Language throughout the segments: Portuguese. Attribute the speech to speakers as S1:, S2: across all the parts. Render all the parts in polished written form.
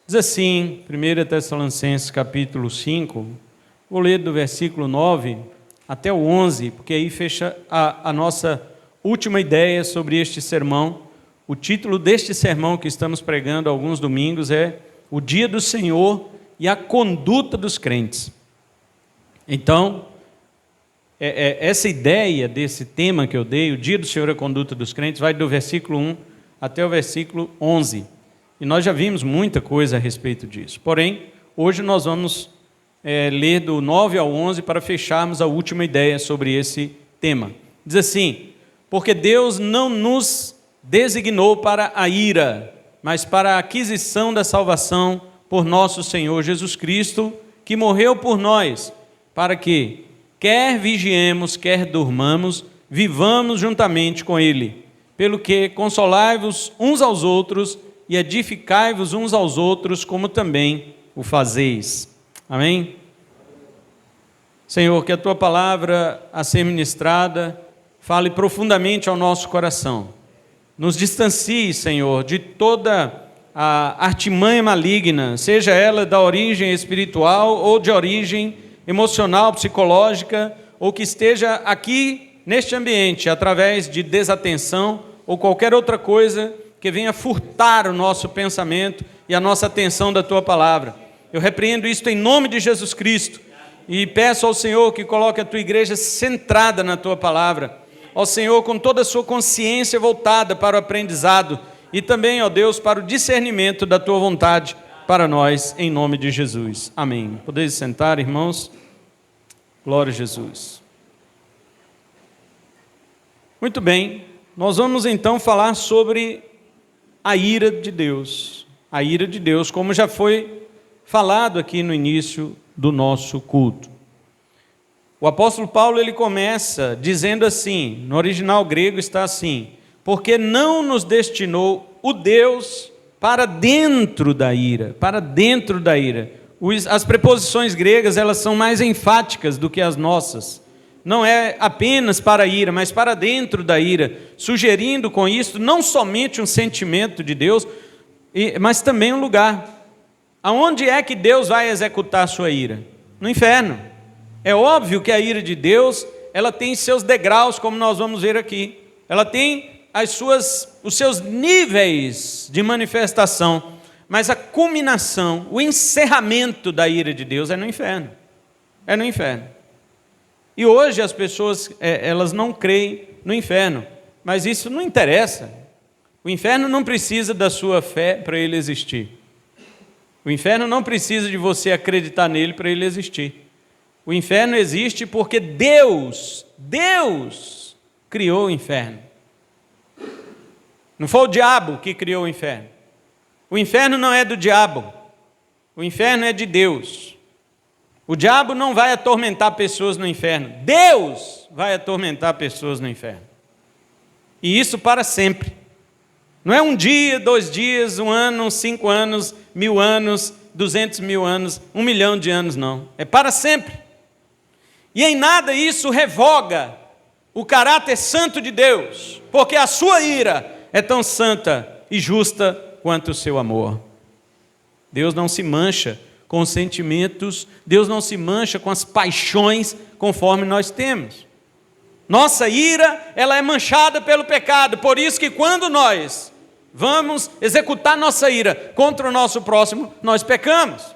S1: Diz assim, 1 Tessalonicenses capítulo 5, vou ler do versículo 9 até o 11, porque aí fecha a nossa última ideia sobre este sermão. O título deste sermão que estamos pregando há alguns domingos é O Dia do Senhor e a Conduta dos Crentes. Então, essa ideia desse tema que eu dei, o Dia do Senhor e a Conduta dos Crentes, vai do versículo 1 até o versículo 11. E nós já vimos muita coisa a respeito disso. Porém, hoje nós vamos ler do 9 ao 11 para fecharmos a última ideia sobre esse tema. Diz assim: porque Deus não nos designou para a ira, mas para a aquisição da salvação por nosso Senhor Jesus Cristo, que morreu por nós, para que, quer vigiemos, quer durmamos, vivamos juntamente com Ele. Pelo que consolai-vos uns aos outros e edificai-vos uns aos outros, como também o fazeis. Amém? Senhor, que a Tua palavra a ser ministrada fale profundamente ao nosso coração. Nos distancie, Senhor, de toda a artimanha maligna, seja ela da origem espiritual ou de origem emocional, psicológica, ou que esteja aqui neste ambiente através de desatenção ou qualquer outra coisa que venha furtar o nosso pensamento e a nossa atenção da Tua palavra. Eu repreendo isto em nome de Jesus Cristo e peço ao Senhor que coloque a Tua igreja centrada na Tua palavra. Ao Senhor, com toda a sua consciência voltada para o aprendizado e também, ó Deus, para o discernimento da Tua vontade para nós, em nome de Jesus. Amém. Podeis sentar, irmãos? Glória a Jesus. Muito bem, nós vamos então falar sobre a ira de Deus. A ira de Deus, como já foi falado aqui no início do nosso culto. O apóstolo Paulo, ele começa dizendo assim, no original grego está assim: porque não nos destinou o Deus para dentro da ira, para dentro da ira. As preposições gregas, elas são mais enfáticas do que as nossas. Não é apenas para a ira, mas para dentro da ira, sugerindo com isso não somente um sentimento de Deus, mas também um lugar. Aonde é que Deus vai executar a sua ira? No inferno. É óbvio que a ira de Deus, ela tem seus degraus, como nós vamos ver aqui. Ela tem os seus níveis de manifestação, mas a culminação, o encerramento da ira de Deus é no inferno. É no inferno. E hoje as pessoas, elas não creem no inferno, mas isso não interessa. O inferno não precisa da sua fé para ele existir. O inferno não precisa de você acreditar nele para ele existir. O inferno existe porque Deus criou o inferno. Não foi o diabo que criou o inferno. O inferno não é do diabo. O inferno é de Deus. O diabo não vai atormentar pessoas no inferno. Deus vai atormentar pessoas no inferno. E isso para sempre. Não é um dia, 2 dias, 1 ano, 5 anos, 1000 anos, 200 mil anos, 1 milhão de anos, não. É para sempre. E em nada isso revoga o caráter santo de Deus, porque a sua ira é tão santa e justa quanto o seu amor. Deus não se mancha com os sentimentos, Deus não se mancha com as paixões conforme nós temos. Nossa ira, ela é manchada pelo pecado, por isso que quando nós vamos executar nossa ira contra o nosso próximo, nós pecamos.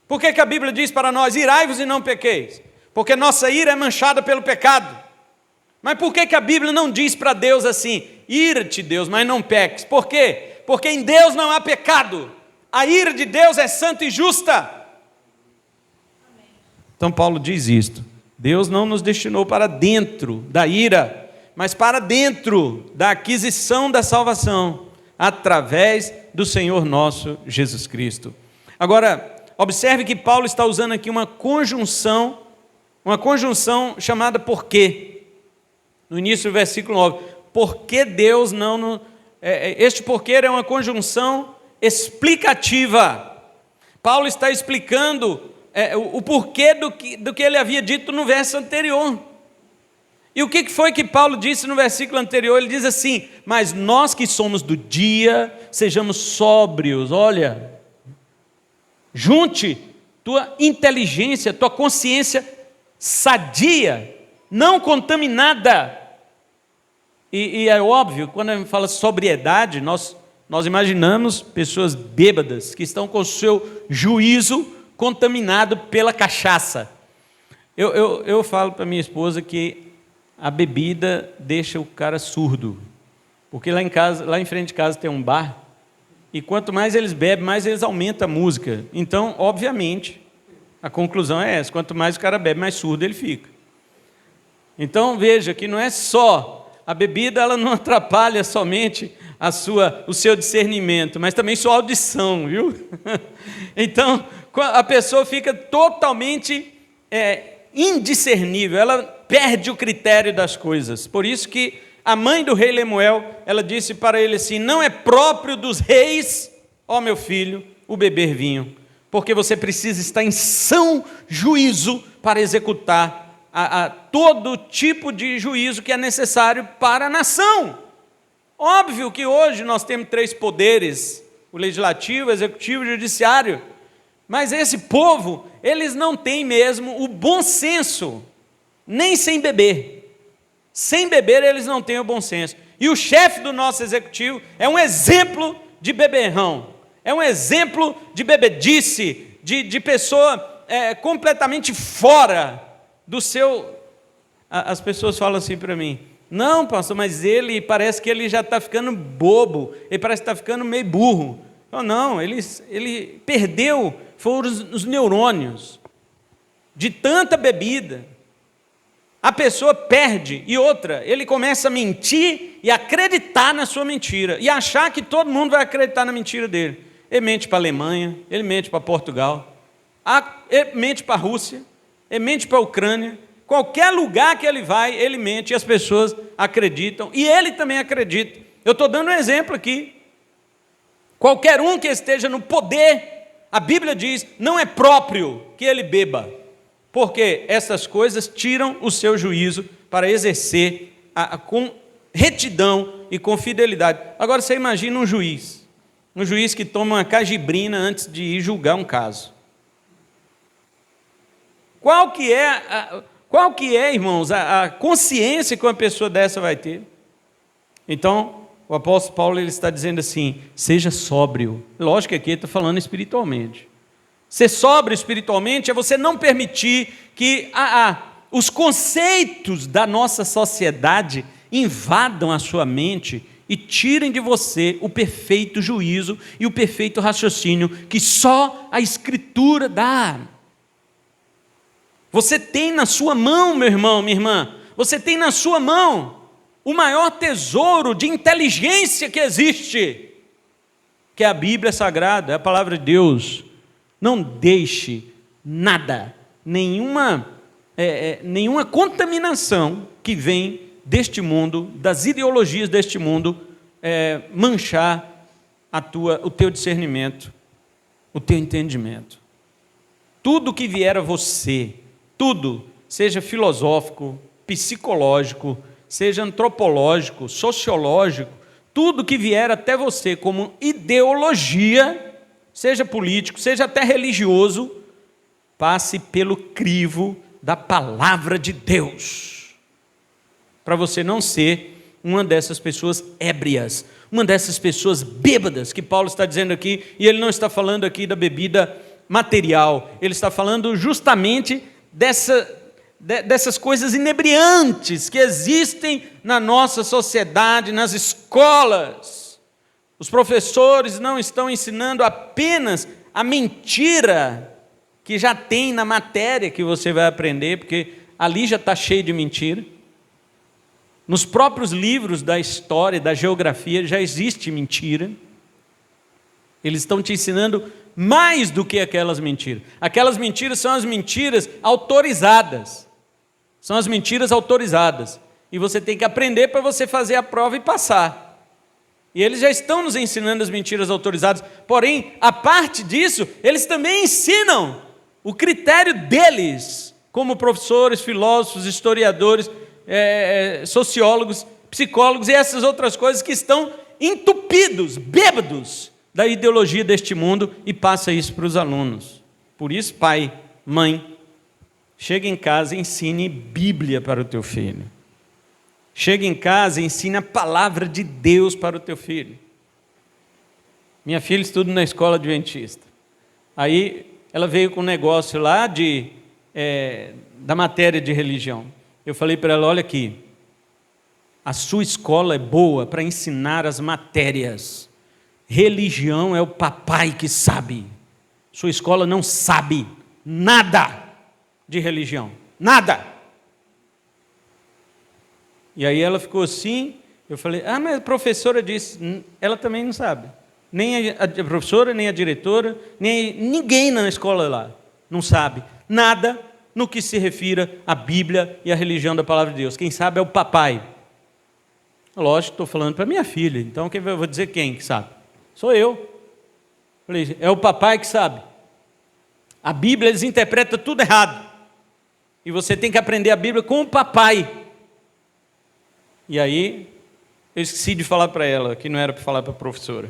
S1: Por que a Bíblia diz para nós, irai-vos e não pequeis? Porque nossa ira é manchada pelo pecado. Mas por que a Bíblia não diz para Deus assim, ira-te Deus, mas não peques? Por quê? Porque em Deus não há pecado. A ira de Deus é santa e justa. Então Paulo diz isto. Deus não nos destinou para dentro da ira, mas para dentro da aquisição da salvação, através do Senhor nosso Jesus Cristo. Agora, observe que Paulo está usando aqui uma conjunção chamada porquê. No início do versículo 9. Porque Deus não... Este porquê é uma conjunção explicativa. Paulo está explicando o porquê do que ele havia dito no verso anterior. E o que foi que Paulo disse no versículo anterior? Ele diz assim, mas nós que somos do dia, sejamos sóbrios. Olha, Junte tua inteligência, tua consciência sadia, não contaminada. E é óbvio, quando a gente fala sobriedade, nós imaginamos pessoas bêbadas que estão com o seu juízo contaminado pela cachaça. Eu falo para minha esposa que a bebida deixa o cara surdo, porque lá em frente de casa tem um bar, e quanto mais eles bebem, mais eles aumentam a música. Então, obviamente, a conclusão é essa: quanto mais o cara bebe, mais surdo ele fica. Então veja que não é só a bebida, ela não atrapalha somente o seu discernimento, mas também sua audição, viu? Então a pessoa fica totalmente indiscernível, ela perde o critério das coisas. Por isso que a mãe do rei Lemuel, ela disse para ele assim: não é próprio dos reis, ó meu filho, o beber vinho, porque você precisa estar em são juízo para executar a todo tipo de juízo que é necessário para a nação. Óbvio que hoje nós temos 3 poderes: o legislativo, o executivo e o judiciário, mas esse povo, eles não têm mesmo o bom senso, nem sem beber. Sem beber eles não têm o bom senso. E o chefe do nosso executivo é um exemplo de beberrão, é um exemplo de bebedice, de pessoa completamente fora do seu... As pessoas falam assim para mim: não, pastor, mas ele parece que ele já está ficando bobo, ele parece que está ficando meio burro. Não, ele perdeu, foram os neurônios de tanta bebida. A pessoa perde. E outra, ele começa a mentir e acreditar na sua mentira, e achar que todo mundo vai acreditar na mentira dele. Ele mente para a Alemanha, ele mente para Portugal, ele mente para a Rússia, ele mente para a Ucrânia. Qualquer lugar que ele vai, ele mente, e as pessoas acreditam, e ele também acredita. Eu estou dando um exemplo aqui. Qualquer um que esteja no poder, a Bíblia diz, não é próprio que ele beba, porque essas coisas tiram o seu juízo para exercer com retidão e com fidelidade. Agora você imagina um juiz que toma uma cajibrina antes de ir julgar um caso. Qual que é, irmãos, a consciência que uma pessoa dessa vai ter? Então, o apóstolo Paulo, ele está dizendo assim: seja sóbrio. Lógico que aqui ele está falando espiritualmente. Ser sóbrio espiritualmente é você não permitir que os conceitos da nossa sociedade invadam a sua mente e tirem de você o perfeito juízo e o perfeito raciocínio que só a Escritura dá. Você tem na sua mão, meu irmão, minha irmã, você tem na sua mão o maior tesouro de inteligência que existe, que é a Bíblia Sagrada, é a palavra de Deus. Não deixe nada, nenhuma contaminação que vem deste mundo, das ideologias deste mundo, manchar o teu discernimento, o teu entendimento. Tudo que vier a você, tudo, seja filosófico, psicológico, seja antropológico, sociológico, tudo que vier até você como ideologia, seja político, seja até religioso, passe pelo crivo da palavra de Deus, para você não ser uma dessas pessoas ébrias, uma dessas pessoas bêbadas, que Paulo está dizendo aqui, e ele não está falando aqui da bebida material, ele está falando justamente dessas coisas inebriantes que existem na nossa sociedade, nas escolas. Os professores não estão ensinando apenas a mentira que já tem na matéria que você vai aprender, porque ali já está cheio de mentira. Nos próprios livros da história, da geografia, já existe mentira. Eles estão te ensinando mais do que aquelas mentiras. Aquelas mentiras são as mentiras autorizadas. São as mentiras autorizadas. E você tem que aprender para você fazer a prova e passar. E eles já estão nos ensinando as mentiras autorizadas. Porém, a parte disso, eles também ensinam o critério deles, como professores, filósofos, historiadores, sociólogos, psicólogos e essas outras coisas que estão entupidos, bêbados da ideologia deste mundo e passa isso para os alunos. Por isso, pai, mãe, chega em casa e ensine Bíblia para o teu filho. Chega em casa e ensine a palavra de Deus para o teu filho. Minha filha estuda na escola adventista. Aí ela veio com um negócio lá da matéria de religião. Eu falei para ela, olha aqui, a sua escola é boa para ensinar as matérias. Religião é o papai que sabe. Sua escola não sabe nada de religião. Nada. E aí ela ficou assim, eu falei, mas a professora disse, ela também não sabe. Nem a professora, nem a diretora, nem ninguém na escola lá não sabe nada no que se refira à Bíblia e à religião da palavra de Deus. Quem sabe é o papai. Lógico, estou falando para minha filha, então eu vou dizer quem que sabe? Sou eu. Falei, é o papai que sabe. A Bíblia, eles interpretam tudo errado. E você tem que aprender a Bíblia com o papai. E aí, eu esqueci de falar para ela, que não era para falar para a professora.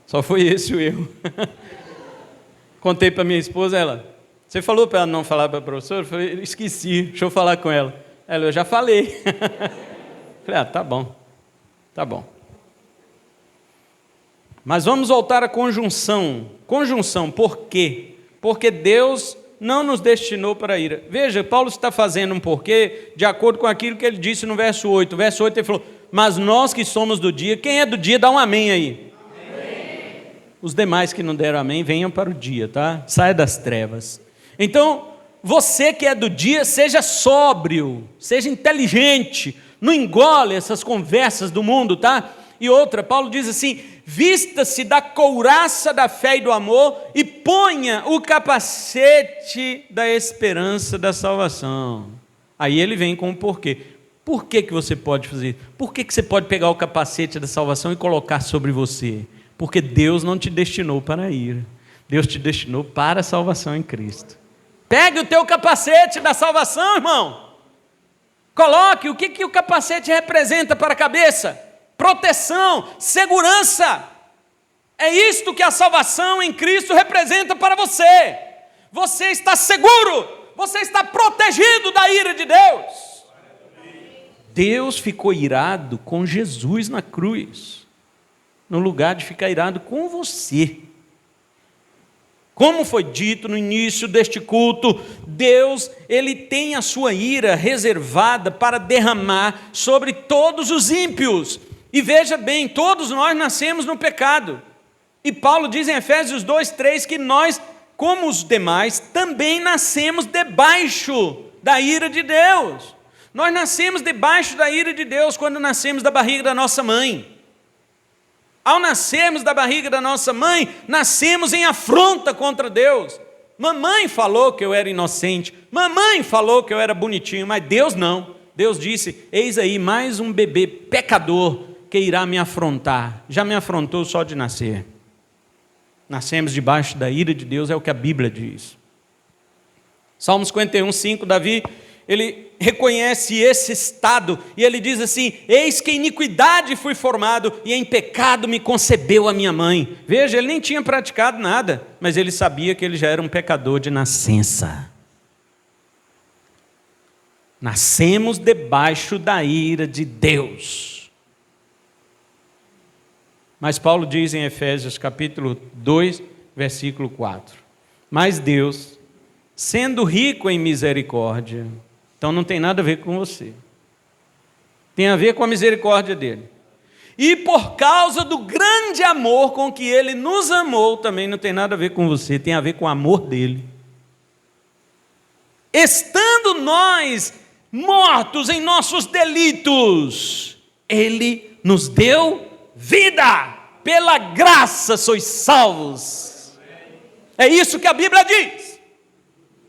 S1: Só foi esse o erro. Contei para minha esposa, ela, você falou para ela não falar para a professora? Eu falei, esqueci, deixa eu falar com ela. Ela, eu já falei. Falei, tá bom, tá bom. Mas vamos voltar à conjunção. Conjunção, por quê? Porque Deus não nos destinou para a ira. Veja, Paulo está fazendo um porquê de acordo com aquilo que ele disse no verso 8. O verso 8 ele falou, mas nós que somos do dia, quem é do dia, dá um amém aí. Amém. Os demais que não deram amém, venham para o dia, tá? Saia das trevas. Então, você que é do dia, seja sóbrio, seja inteligente, não engole essas conversas do mundo, tá? E outra, Paulo diz assim, vista-se da couraça da fé e do amor e ponha o capacete da esperança da salvação. Aí ele vem com o porquê. Por que você pode fazer isso? Por que você pode pegar o capacete da salvação e colocar sobre você? Porque Deus não te destinou para a ira. Deus te destinou para a salvação em Cristo. Pegue o teu capacete da salvação, irmão. Coloque o que o capacete representa para a cabeça. Proteção, segurança. É isto que a salvação em Cristo representa para você. Você está seguro, você está protegido da ira de Deus. Deus ficou irado com Jesus na cruz, no lugar de ficar irado com você. Como foi dito no início deste culto, Deus, Ele tem a sua ira reservada para derramar sobre todos os ímpios. E veja bem, todos nós nascemos no pecado. E Paulo diz em Efésios 2:3 que nós, como os demais, também nascemos debaixo da ira de Deus. Nós nascemos debaixo da ira de Deus quando nascemos da barriga da nossa mãe. Ao nascermos da barriga da nossa mãe, nascemos em afronta contra Deus. Mamãe falou que eu era inocente, mamãe falou que eu era bonitinho, mas Deus não. Deus disse, eis aí mais um bebê pecador que irá me afrontar. Já me afrontou só de nascer. Nascemos debaixo da ira de Deus, é o que a Bíblia diz. Salmo 51:5, Davi, ele reconhece esse estado, e ele diz assim, eis que em iniquidade fui formado, e em pecado me concebeu a minha mãe. Veja, ele nem tinha praticado nada, mas ele sabia que ele já era um pecador de nascença. Nascemos debaixo da ira de Deus. Mas Paulo diz em Efésios capítulo 2, versículo 4, mas Deus, sendo rico em misericórdia, então não tem nada a ver com você, tem a ver com a misericórdia dele, e por causa do grande amor com que ele nos amou, também não tem nada a ver com você, tem a ver com o amor dele, estando nós mortos em nossos delitos, ele nos deu vida, pela graça sois salvos. É isso que a Bíblia diz.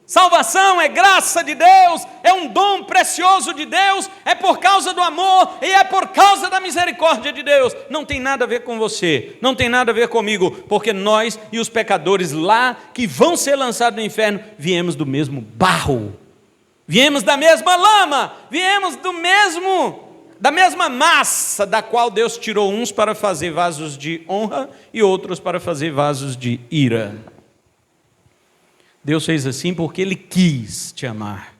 S1: Salvação é graça de Deus, é um dom precioso de Deus, é por causa do amor e é por causa da misericórdia de Deus. Não tem nada a ver com você, não tem nada a ver comigo, porque nós e os pecadores lá que vão ser lançados no inferno, viemos do mesmo barro, viemos da mesma lama, viemos do mesmo da mesma massa da qual Deus tirou uns para fazer vasos de honra e outros para fazer vasos de ira. Deus fez assim porque Ele quis te amar.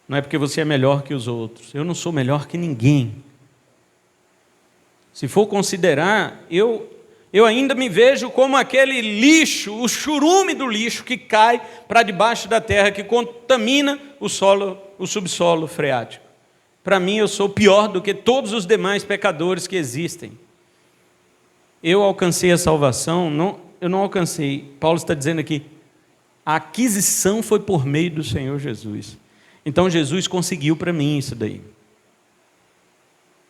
S1: Não é porque você é melhor que os outros. Eu não sou melhor que ninguém. Se for considerar, eu ainda me vejo como aquele lixo, o churume do lixo que cai para debaixo da terra, que contamina o solo, o subsolo freático. Para mim, eu sou pior do que todos os demais pecadores que existem. Eu alcancei a salvação? Eu não alcancei. Paulo está dizendo aqui, a aquisição foi por meio do Senhor Jesus. Então Jesus conseguiu para mim isso daí.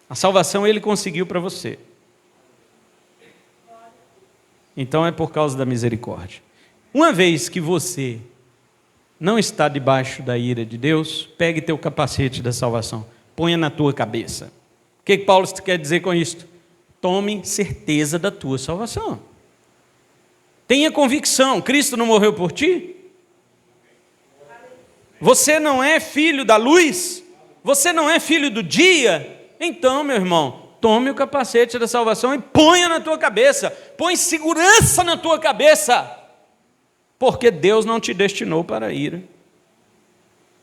S1: A salvação Ele conseguiu para você. Então é por causa da misericórdia. Uma vez que você não está debaixo da ira de Deus, pegue teu capacete da salvação, ponha na tua cabeça. O que Paulo quer dizer com isso? Tome certeza da tua salvação. Tenha convicção, Cristo não morreu por ti? Você não é filho da luz? Você não é filho do dia? Então, meu irmão, tome o capacete da salvação e ponha na tua cabeça. Põe segurança na tua cabeça. Porque Deus não te destinou para a ira.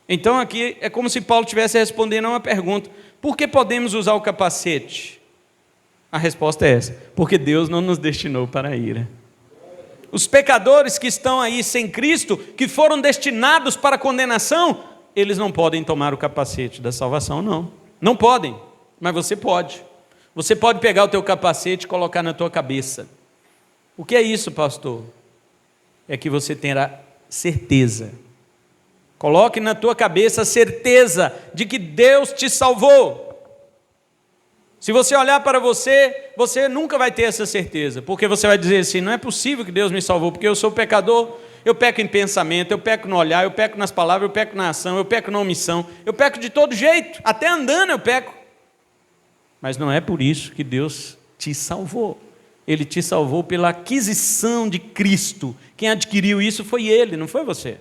S1: Então aqui é como se Paulo estivesse respondendo a uma pergunta. Por que podemos usar o capacete? A resposta é essa. Porque Deus não nos destinou para a ira. Os pecadores que estão aí sem Cristo, que foram destinados para a condenação, eles não podem tomar o capacete da salvação, não. Não podem, mas você pode. Você pode pegar o teu capacete e colocar na tua cabeça. O que é isso, pastor? É que você terá certeza. Coloque na tua cabeça a certeza de que Deus te salvou. Se você olhar para você, você nunca vai ter essa certeza, porque você vai dizer assim, não é possível que Deus me salvou, porque eu sou pecador, eu peco em pensamento, eu peco no olhar, eu peco nas palavras, eu peco na ação, eu peco na omissão, eu peco de todo jeito, até andando eu peco. Mas não é por isso que Deus te salvou. Ele te salvou pela aquisição de Cristo. Quem adquiriu isso foi Ele, não foi você.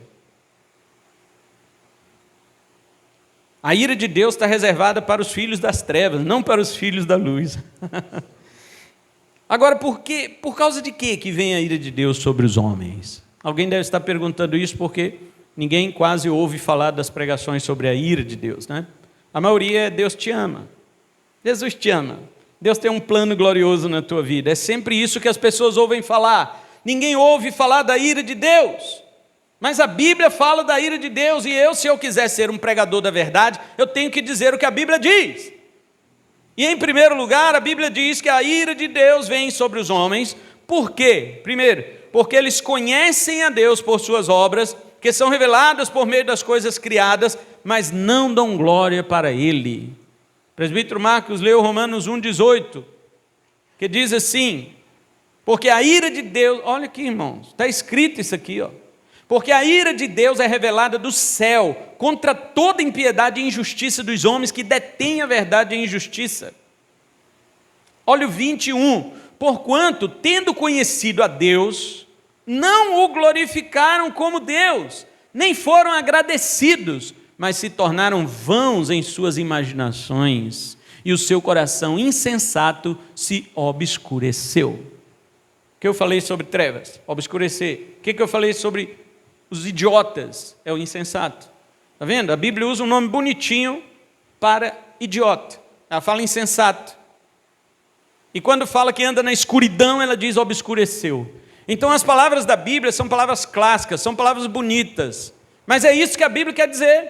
S1: A ira de Deus está reservada para os filhos das trevas, não para os filhos da luz. Agora, por causa de quê que vem a ira de Deus sobre os homens? Alguém deve estar perguntando isso porque ninguém quase ouve falar das pregações sobre a ira de Deus, né? A maioria é Deus te ama. Jesus te ama. Deus tem um plano glorioso na tua vida. É sempre isso que as pessoas ouvem falar. Ninguém ouve falar da ira de Deus. Mas a Bíblia fala da ira de Deus, e se eu quiser ser um pregador da verdade, eu tenho que dizer o que a Bíblia diz. E em primeiro lugar, a Bíblia diz que a ira de Deus vem sobre os homens. Por quê? Primeiro, porque eles conhecem a Deus por suas obras, que são reveladas por meio das coisas criadas, mas não dão glória para Ele. O presbítero Marcos leu Romanos 1,18, que diz assim, porque a ira de Deus, olha aqui, irmãos, está escrito isso aqui, ó. Porque a ira de Deus é revelada do céu contra toda impiedade e injustiça dos homens que detêm a verdade e a injustiça. Olha o 21. Porquanto, tendo conhecido a Deus, não o glorificaram como Deus, nem foram agradecidos, mas se tornaram vãos em suas imaginações, e o seu coração insensato se obscureceu. O que eu falei sobre trevas? Obscurecer. O que eu falei sobre os idiotas? É o insensato. Está vendo? A Bíblia usa um nome bonitinho para idiota. Ela fala insensato. E quando fala que anda na escuridão, ela diz obscureceu. Então as palavras da Bíblia são palavras clássicas, são palavras bonitas. Mas é isso que a Bíblia quer dizer.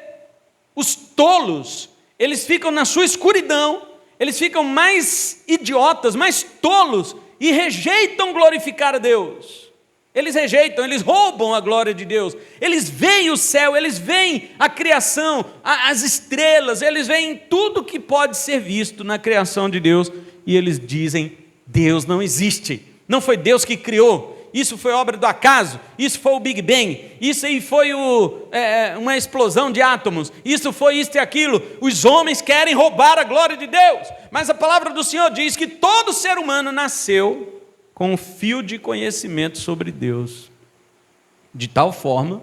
S1: Os tolos, eles ficam na sua escuridão, eles ficam mais idiotas, mais tolos, e rejeitam glorificar a Deus. Eles rejeitam, eles roubam a glória de Deus. Eles veem o céu, eles veem a criação, as estrelas, eles veem tudo que pode ser visto na criação de Deus, e eles dizem, Deus não existe, não foi Deus que criou, isso foi obra do acaso, isso foi o Big Bang, isso aí foi uma explosão de átomos, isso foi isto e aquilo. Os homens querem roubar a glória de Deus, mas a palavra do Senhor diz que todo ser humano nasceu com um fio de conhecimento sobre Deus, de tal forma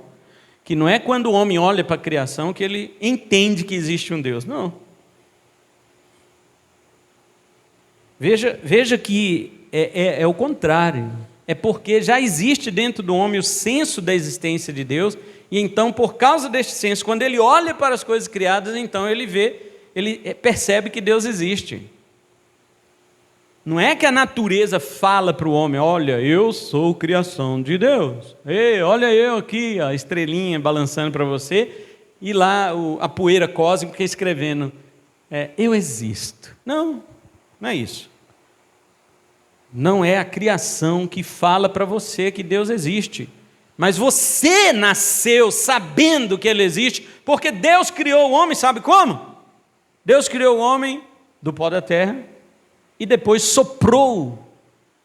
S1: que não é quando o homem olha para a criação que ele entende que existe um Deus, não. Veja que é o contrário. É porque já existe dentro do homem o senso da existência de Deus, e então, por causa deste senso, quando ele olha para as coisas criadas, então ele percebe que Deus existe. Não é que a natureza fala para o homem: olha, eu sou criação de Deus. Ei, olha eu aqui, a estrelinha balançando para você, e lá a poeira cósmica escrevendo: eu existo. Não é isso. Não é a criação que fala para você que Deus existe. Mas você nasceu sabendo que Ele existe, porque Deus criou o homem, sabe como? Deus criou o homem do pó da terra e depois soprou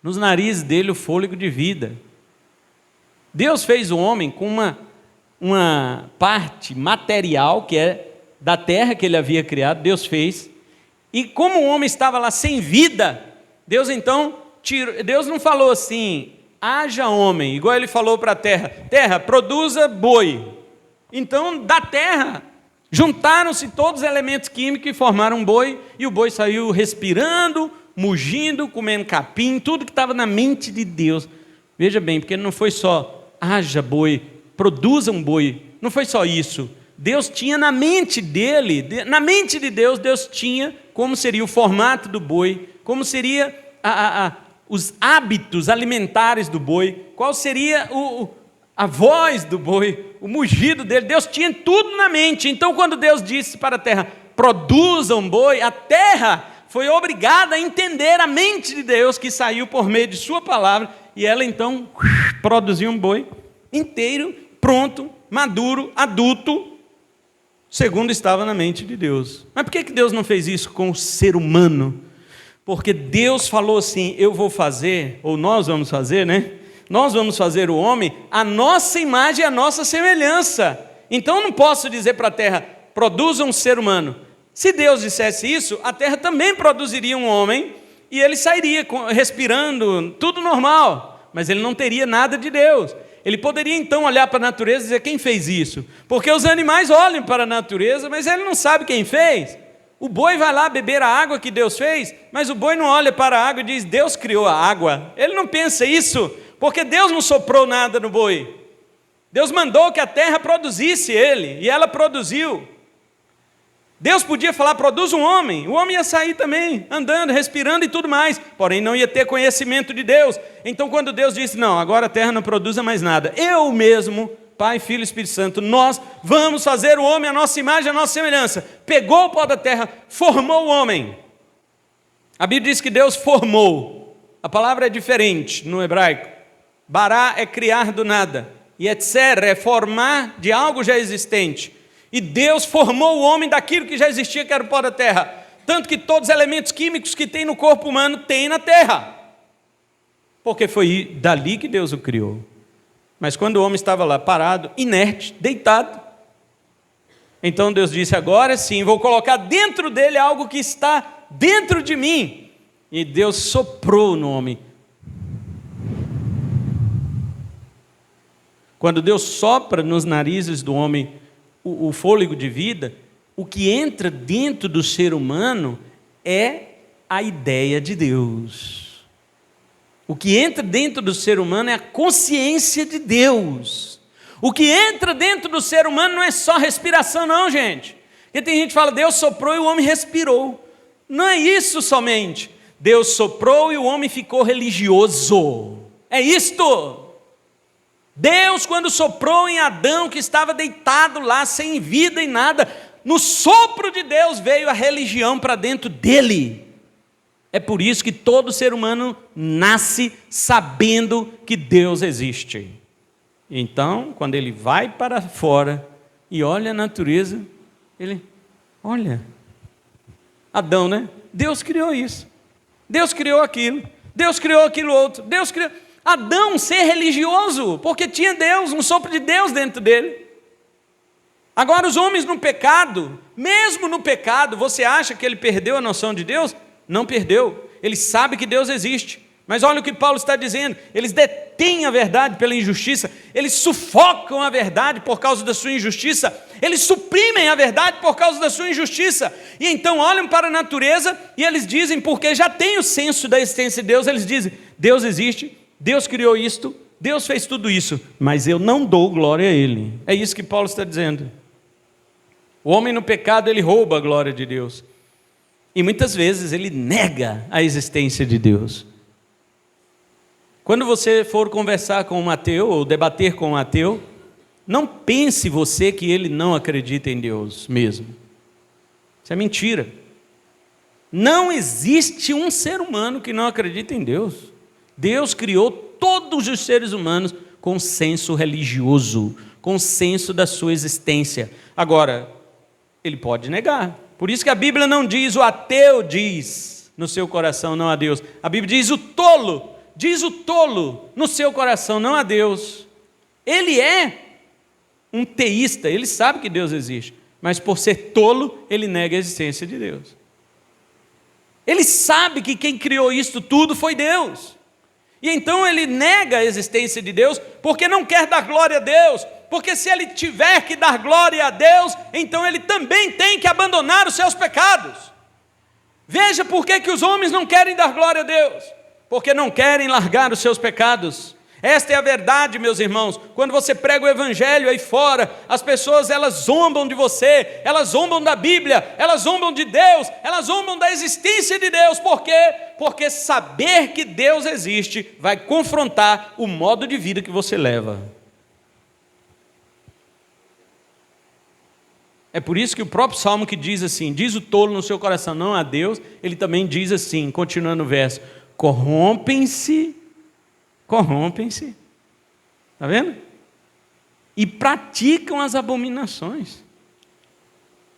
S1: nos narizes dele o fôlego de vida. Deus fez o homem com uma parte material, que é da terra que Ele havia criado, Deus fez. E como o homem estava lá sem vida, Deus não falou assim: haja homem, igual Ele falou para a terra: terra, produza boi. Então, da terra, juntaram-se todos os elementos químicos e formaram um boi, e o boi saiu respirando, mugindo, comendo capim, tudo que estava na mente de Deus. Veja bem, porque não foi só haja boi, produza um boi, não foi só isso. Deus tinha na mente dele, na mente de Deus, Deus tinha como seria o formato do boi, como seria os hábitos alimentares do boi, qual seria a voz do boi, o mugido dele. Deus tinha tudo na mente. Então, quando Deus disse para a terra: produza um boi, a terra foi obrigada a entender a mente de Deus, que saiu por meio de sua palavra, e ela então produziu um boi inteiro, pronto, maduro, adulto, segundo estava na mente de Deus. Mas por que Deus não fez isso com o ser humano? Porque Deus falou assim: eu vou fazer, ou nós vamos fazer, né? Nós vamos fazer o homem à nossa imagem e à nossa semelhança. Então eu não posso dizer para a terra: produza um ser humano. Se Deus dissesse isso, a terra também produziria um homem, e ele sairia respirando, tudo normal, mas ele não teria nada de Deus. Ele poderia então olhar para a natureza e dizer: quem fez isso? Porque os animais olham para a natureza, mas ele não sabe quem fez. O boi vai lá beber a água que Deus fez, mas o boi não olha para a água e diz: Deus criou a água. Ele não pensa isso, porque Deus não soprou nada no boi. Deus mandou que a terra produzisse ele, e ela produziu. Deus podia falar: produz um homem, o homem ia sair também, andando, respirando e tudo mais, porém não ia ter conhecimento de Deus. Então, quando Deus disse: não, agora a terra não produza mais nada, eu mesmo, Pai, Filho e Espírito Santo, nós vamos fazer o homem à nossa imagem, à nossa semelhança. Pegou o pó da terra, formou o homem. A Bíblia diz que Deus formou. A palavra é diferente no hebraico. Bará é criar do nada, e etzer é formar de algo já existente. E Deus formou o homem daquilo que já existia, que era o pó da terra. Tanto que todos os elementos químicos que tem no corpo humano tem na terra, porque foi dali que Deus o criou. Mas quando o homem estava lá parado, inerte, deitado, então Deus disse: agora sim, vou colocar dentro dele algo que está dentro de mim. E Deus soprou no homem. Quando Deus sopra nos narizes do homem o fôlego de vida, o que entra dentro do ser humano é a ideia de Deus. O que entra dentro do ser humano é a consciência de Deus. O que entra dentro do ser humano não é só respiração, não, gente. Porque tem gente que fala: Deus soprou e o homem respirou. Não é isso somente. Deus soprou e o homem ficou religioso. É isto. Deus, quando soprou em Adão, que estava deitado lá, sem vida e nada, no sopro de Deus veio a religião para dentro dele. É por isso que todo ser humano nasce sabendo que Deus existe. Então, quando ele vai para fora e olha a natureza, ele olha. Adão, né? Deus criou isso. Deus criou aquilo. Deus criou aquilo outro. Deus criou. Adão ser religioso, porque tinha Deus, um sopro de Deus dentro dele. Agora, os homens no pecado, mesmo no pecado, você acha que ele perdeu a noção de Deus? Não perdeu. Ele sabe que Deus existe, Mas olha o que Paulo está dizendo: eles detêm a verdade pela injustiça, eles sufocam a verdade por causa da sua injustiça, eles suprimem a verdade por causa da sua injustiça. E então olham para a natureza e eles dizem, porque já têm o senso da existência de Deus, eles dizem: Deus existe, Deus criou isto, Deus fez tudo isso, mas eu não dou glória a Ele. É isso que Paulo está dizendo. O homem no pecado, ele rouba a glória de Deus. E muitas vezes ele nega a existência de Deus. Quando você for conversar com um ateu, ou debater com um ateu, não pense você que ele não acredita em Deus mesmo. Isso é mentira. Não existe um ser humano que não acredita em Deus. Deus criou todos os seres humanos com senso religioso, com senso da sua existência. Agora, ele pode negar. Por isso que a Bíblia não diz o ateu diz no seu coração, não a Deus. A Bíblia diz o tolo no seu coração, não a Deus. Ele é um teísta, ele sabe que Deus existe, mas por ser tolo, ele nega a existência de Deus. Ele sabe que quem criou isto tudo foi Deus. E então ele nega a existência de Deus, porque não quer dar glória a Deus, porque se ele tiver que dar glória a Deus, então ele também tem que abandonar os seus pecados. Veja por que os homens não querem dar glória a Deus, porque não querem largar os seus pecados. Esta é a verdade, meus irmãos. Quando você prega o evangelho aí fora, as pessoas elas zombam de você, elas zombam da Bíblia, elas zombam de Deus, elas zombam da existência de Deus. Por quê? Porque saber que Deus existe vai confrontar o modo de vida que você leva. É por isso que o próprio Salmo que diz assim, diz o tolo no seu coração, não a Deus, ele também diz assim, continuando o verso, corrompem-se, está vendo? E praticam as abominações.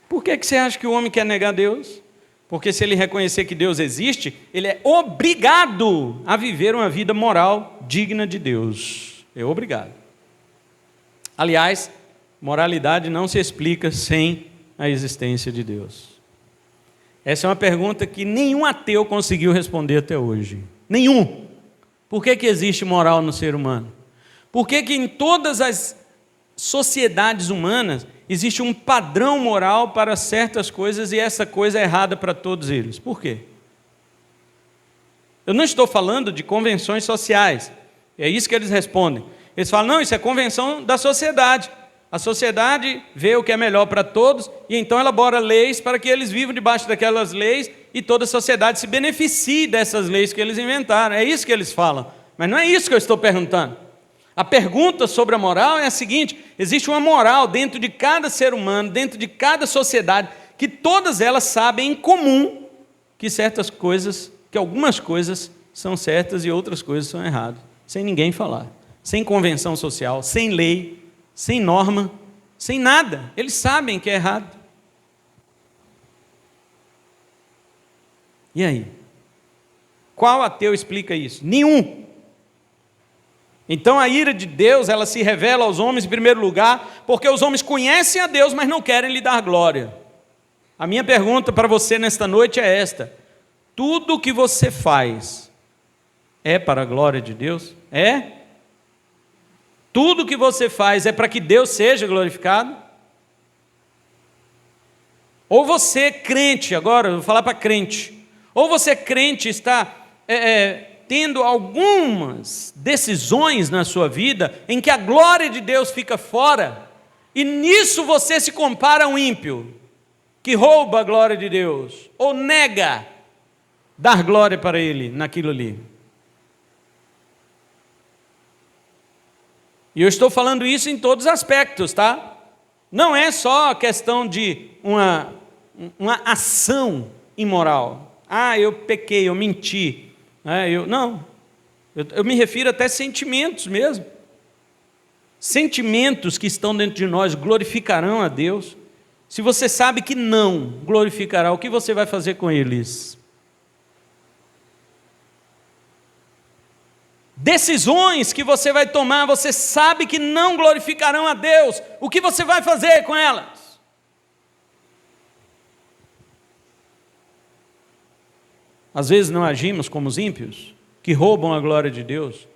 S1: Por que você acha que o homem quer negar Deus? Porque se ele reconhecer que Deus existe, ele é obrigado a viver uma vida moral digna de Deus. É obrigado. Aliás, moralidade não se explica sem a existência de Deus. Essa é uma pergunta que nenhum ateu conseguiu responder até hoje. Nenhum. Por que existe moral no ser humano? Por que em todas as sociedades humanas existe um padrão moral para certas coisas e essa coisa é errada para todos eles? Por quê? Eu não estou falando de convenções sociais. É isso que eles respondem. Eles falam, não, isso é convenção da sociedade. A sociedade vê o que é melhor para todos e então elabora leis para que eles vivam debaixo daquelas leis e toda a sociedade se beneficie dessas leis que eles inventaram. É isso que eles falam. Mas não é isso que eu estou perguntando. A pergunta sobre a moral é a seguinte: existe uma moral dentro de cada ser humano, dentro de cada sociedade, que todas elas sabem em comum que certas coisas, que algumas coisas são certas e outras coisas são erradas, sem ninguém falar, sem convenção social, sem lei, sem norma, sem nada. Eles sabem que é errado. E aí? Qual ateu explica isso? Nenhum. Então a ira de Deus, ela se revela aos homens em primeiro lugar, porque os homens conhecem a Deus, mas não querem lhe dar glória. A minha pergunta para você nesta noite é esta: tudo o que você faz é para a glória de Deus? É? Tudo que você faz é para que Deus seja glorificado? Ou você, crente, agora eu vou falar para crente, ou você, crente, está tendo algumas decisões na sua vida em que a glória de Deus fica fora, e nisso você se compara a um ímpio, que rouba a glória de Deus, ou nega dar glória para Ele naquilo ali. E eu estou falando isso em todos os aspectos, tá? Não é só a questão de uma ação imoral. Ah, eu pequei, eu menti. Não, eu me refiro até a sentimentos mesmo. Sentimentos que estão dentro de nós glorificarão a Deus? Se você sabe que não glorificará, o que você vai fazer com eles? Decisões que você vai tomar, você sabe que não glorificarão a Deus, o que você vai fazer com elas? Às vezes não agimos como os ímpios, que roubam a glória de Deus,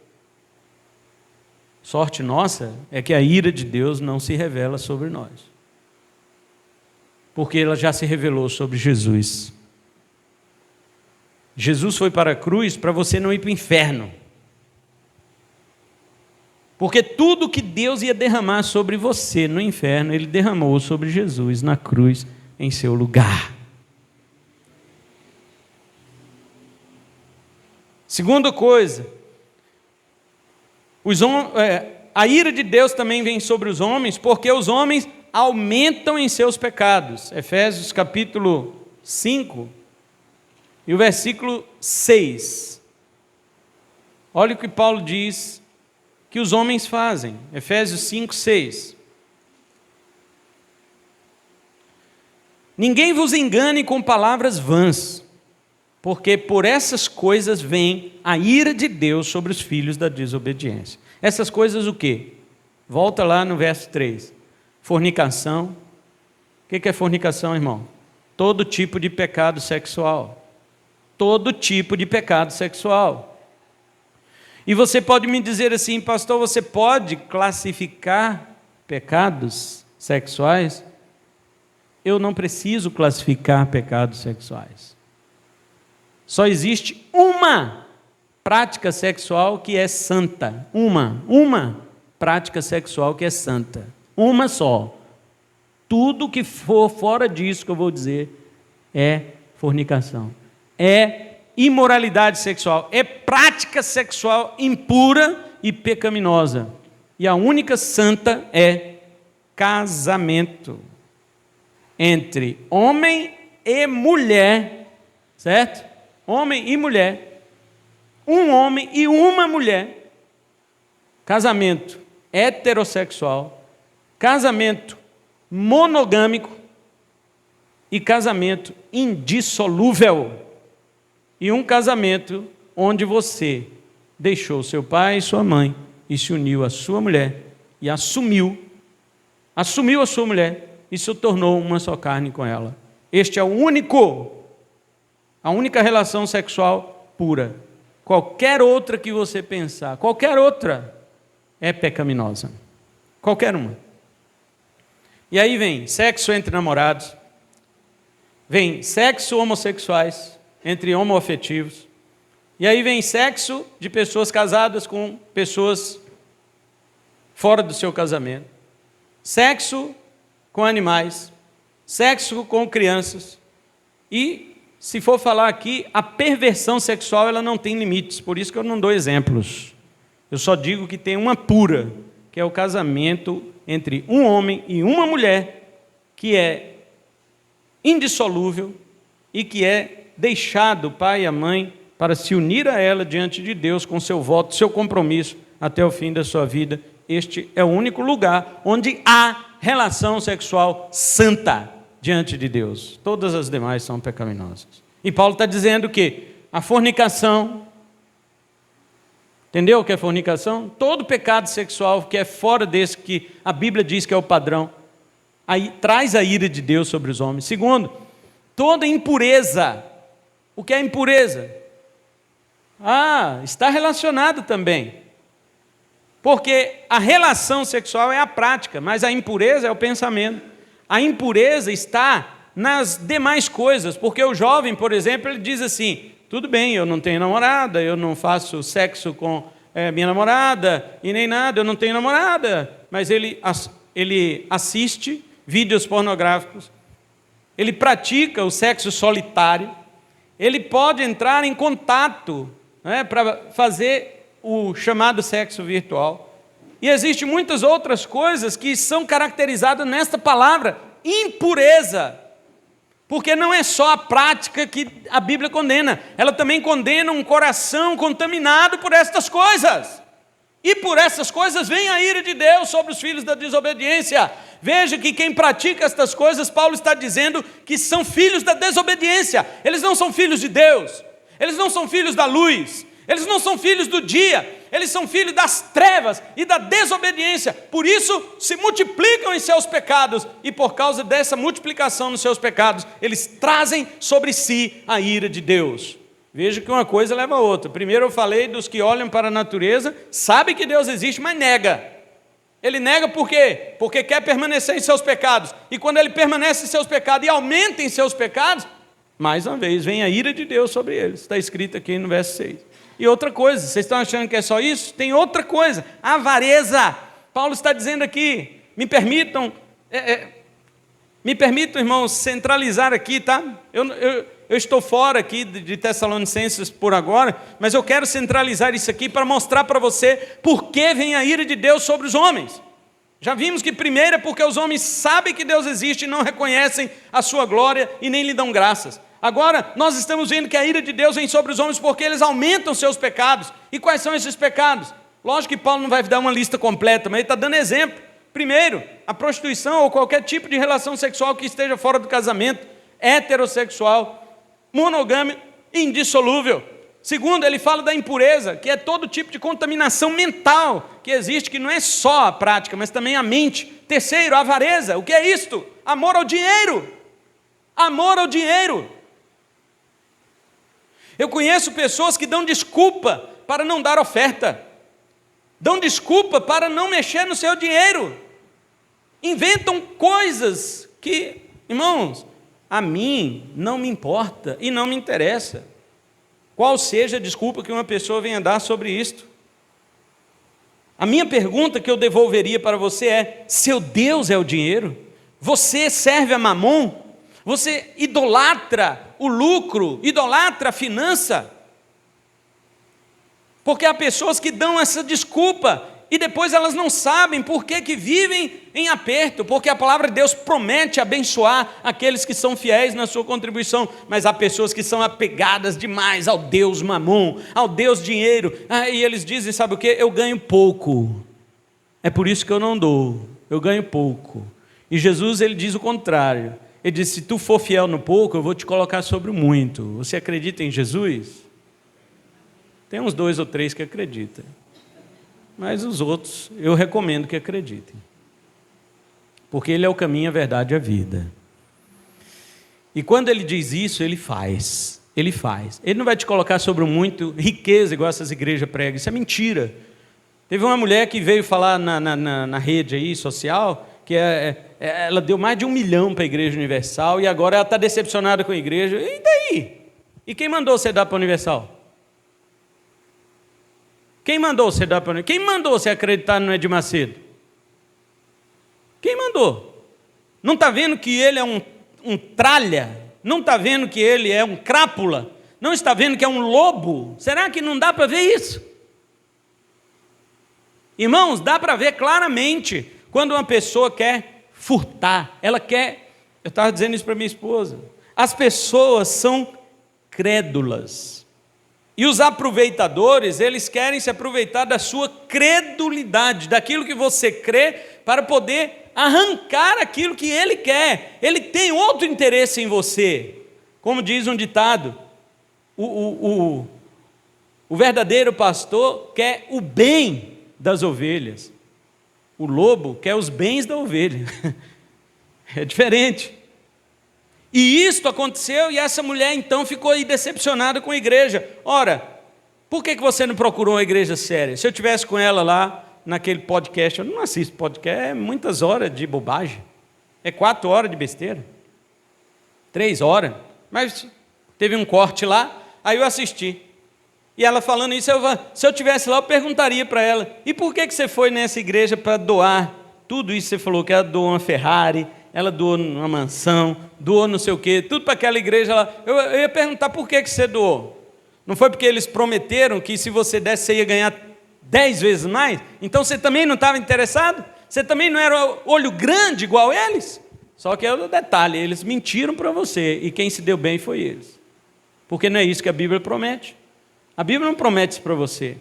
S1: sorte nossa é que a ira de Deus não se revela sobre nós, porque ela já se revelou sobre Jesus. Jesus foi para a cruz para você não ir para o inferno, porque tudo que Deus ia derramar sobre você no inferno, Ele derramou sobre Jesus na cruz em seu lugar. Segunda coisa, a ira de Deus também vem sobre os homens, porque os homens aumentam em seus pecados. Efésios capítulo 5 e o versículo 6. Olha o que Paulo diz que os homens fazem. Efésios 5, 6. Ninguém vos engane com palavras vãs, porque por essas coisas vem a ira de Deus sobre os filhos da desobediência. Essas coisas o quê? Volta lá no verso 3. Fornicação. O que é fornicação, irmão? Todo tipo de pecado sexual. Todo tipo de pecado sexual. E você pode me dizer assim, pastor, você pode classificar pecados sexuais? Eu não preciso classificar pecados sexuais. Só existe uma prática sexual que é santa. Uma prática sexual que é santa. Uma só. Tudo que for fora disso que eu vou dizer é fornicação. É imoralidade sexual. É prática sexual impura e pecaminosa. E a única santa é casamento entre homem e mulher. Certo? Homem e mulher, um homem e uma mulher, casamento heterossexual, casamento monogâmico e casamento indissolúvel. E um casamento onde você deixou seu pai e sua mãe e se uniu à sua mulher e assumiu a sua mulher e se tornou uma só carne com ela. Este é a única relação sexual pura. Qualquer outra que você pensar, qualquer outra, é pecaminosa. Qualquer uma. E aí vem sexo entre namorados, vem sexo homossexuais, entre homoafetivos, e aí vem sexo de pessoas casadas com pessoas fora do seu casamento, sexo com animais, sexo com crianças e, se for falar aqui, a perversão sexual ela não tem limites, por isso que eu não dou exemplos. Eu só digo que tem uma pura, que é o casamento entre um homem e uma mulher, que é indissolúvel e que é deixado o pai e a mãe para se unir a ela diante de Deus com seu voto, seu compromisso até o fim da sua vida. Este é o único lugar onde há relação sexual santa diante de Deus. Todas as demais são pecaminosas. E Paulo está dizendo que a fornicação, entendeu o que é fornicação? Todo pecado sexual que é fora desse que a Bíblia diz que é o padrão, aí traz a ira de Deus sobre os homens. Segundo, toda impureza. O que é impureza? Está relacionado também. Porque a relação sexual é a prática, mas a impureza é o pensamento. A impureza está nas demais coisas, porque o jovem, por exemplo, ele diz assim, tudo bem, eu não tenho namorada, eu não faço sexo com minha namorada, e nem nada, eu não tenho namorada, mas ele assiste vídeos pornográficos, ele pratica o sexo solitário, ele pode entrar em contato para fazer o chamado sexo virtual. E existem muitas outras coisas que são caracterizadas nesta palavra, impureza. Porque não é só a prática que a Bíblia condena, ela também condena um coração contaminado por estas coisas. E por essas coisas vem a ira de Deus sobre os filhos da desobediência. Veja que quem pratica estas coisas, Paulo está dizendo que são filhos da desobediência. Eles não são filhos de Deus, eles não são filhos da luz, eles não são filhos do dia, eles são filhos das trevas e da desobediência. Por isso se multiplicam em seus pecados, e por causa dessa multiplicação nos seus pecados, eles trazem sobre si a ira de Deus. Veja que uma coisa leva a outra. Primeiro eu falei dos que olham para a natureza, sabe que Deus existe, mas nega. Ele nega por quê? Porque quer permanecer em seus pecados. E quando ele permanece em seus pecados e aumenta em seus pecados, mais uma vez vem a ira de Deus sobre eles. Está escrito aqui no verso 6. E outra coisa, vocês estão achando que é só isso? Tem outra coisa, avareza. Paulo está dizendo aqui, me permitam, irmãos, centralizar aqui, tá? Eu estou fora aqui de Tessalonicenses por agora, mas eu quero centralizar isso aqui para mostrar para você por que vem a ira de Deus sobre os homens. Já vimos que primeiro é porque os homens sabem que Deus existe e não reconhecem a sua glória e nem lhe dão graças. Agora, nós estamos vendo que a ira de Deus vem sobre os homens porque eles aumentam seus pecados. E quais são esses pecados? Lógico que Paulo não vai dar uma lista completa, mas ele está dando exemplo. Primeiro, a prostituição ou qualquer tipo de relação sexual que esteja fora do casamento, heterossexual, monogâmico, indissolúvel. Segundo, ele fala da impureza, que é todo tipo de contaminação mental que existe, que não é só a prática, mas também a mente. Terceiro, a avareza. O que é isto? Amor ao dinheiro. Amor ao dinheiro. Eu conheço pessoas que dão desculpa para não dar oferta. Dão desculpa para não mexer no seu dinheiro. Inventam coisas que, irmãos, a mim não me importa e não me interessa. Qual seja a desculpa que uma pessoa venha dar sobre isto? A minha pergunta que eu devolveria para você é: seu Deus é o dinheiro? Você serve a Mamon? Você idolatra o lucro, idolatra a finança? Porque há pessoas que dão essa desculpa e depois elas não sabem por que vivem em aperto, porque a palavra de Deus promete abençoar aqueles que são fiéis na sua contribuição, mas há pessoas que são apegadas demais ao Deus Mamon, ao Deus dinheiro, e eles dizem, sabe o que? Eu ganho pouco, é por isso que eu não dou, eu ganho pouco. E Jesus, ele diz o contrário, ele diz: se tu for fiel no pouco, eu vou te colocar sobre o muito. Você acredita em Jesus? Tem uns 2 ou 3 que acreditam, mas os outros eu recomendo que acreditem, porque Ele é o caminho, a verdade e a vida. E quando Ele diz isso, Ele faz. Ele não vai te colocar sobre o muito riqueza, igual essas igrejas pregam. Isso é mentira. Teve uma mulher que veio falar na rede aí, social, que ela deu mais de 1 milhão para a Igreja Universal, e agora ela está decepcionada com a igreja. E daí? E quem mandou você dar para a Universal? Quem mandou você dar para... Quem mandou você acreditar no Edir Macedo? Quem mandou? Não está vendo que ele é um tralha? Não está vendo que ele é um crápula? Não está vendo que é um lobo? Será que não dá para ver isso? Irmãos, dá para ver claramente quando uma pessoa quer furtar. Ela quer... Eu estava dizendo isso para minha esposa. As pessoas são crédulas. E os aproveitadores, eles querem se aproveitar da sua credulidade, daquilo que você crê, para poder arrancar aquilo que ele quer. Ele tem outro interesse em você. Como diz um ditado, o verdadeiro pastor quer o bem das ovelhas. O lobo quer os bens da ovelha. É diferente. E isto aconteceu, e essa mulher então ficou aí decepcionada com a igreja. Ora, por que você não procurou uma igreja séria? Se eu tivesse com ela lá naquele podcast, eu não assisto podcast, é muitas horas de bobagem, é 4 horas de besteira, 3 horas, mas teve um corte lá, aí eu assisti. E ela falando isso, se eu tivesse lá, eu perguntaria para ela: e por que você foi nessa igreja para doar tudo isso? Você falou que ela doou uma Ferrari, ela doou uma mansão, doou não sei o quê, tudo para aquela igreja lá. Eu ia perguntar: por que você doou? Não foi porque eles prometeram que se você desse, você ia ganhar 10 vezes mais? Então você também não estava interessado? Você também não era olho grande igual eles? Só que é o detalhe, eles mentiram para você, e quem se deu bem foi eles. Porque não é isso que a Bíblia promete. A Bíblia não promete isso para você.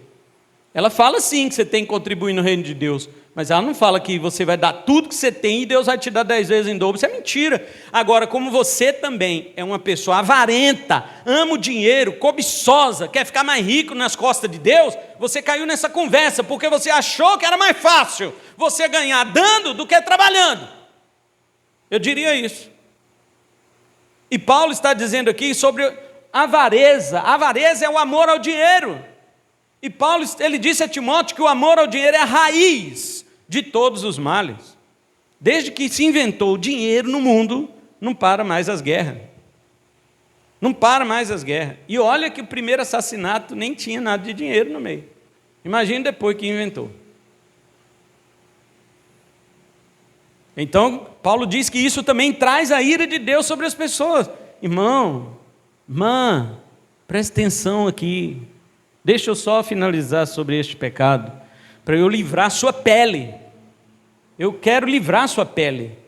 S1: Ela fala sim que você tem que contribuir no reino de Deus, mas ela não fala que você vai dar tudo que você tem e Deus vai te dar 10 vezes em dobro. Isso é mentira. Agora, como você também é uma pessoa avarenta, ama o dinheiro, cobiçosa, quer ficar mais rico nas costas de Deus, você caiu nessa conversa, porque você achou que era mais fácil você ganhar dando do que trabalhando. Eu diria isso. E Paulo está dizendo aqui sobre avareza. Avareza é o amor ao dinheiro. E Paulo, ele disse a Timóteo que o amor ao dinheiro é a raiz de todos os males. Desde que se inventou o dinheiro no mundo, não para mais as guerras. Não para mais as guerras. E olha que o primeiro assassinato nem tinha nada de dinheiro no meio. Imagina depois que inventou. Então, Paulo diz que isso também traz a ira de Deus sobre as pessoas. Irmão, irmã, preste atenção aqui. Deixa eu só finalizar sobre este pecado, para eu livrar sua pele. Eu quero livrar sua pele.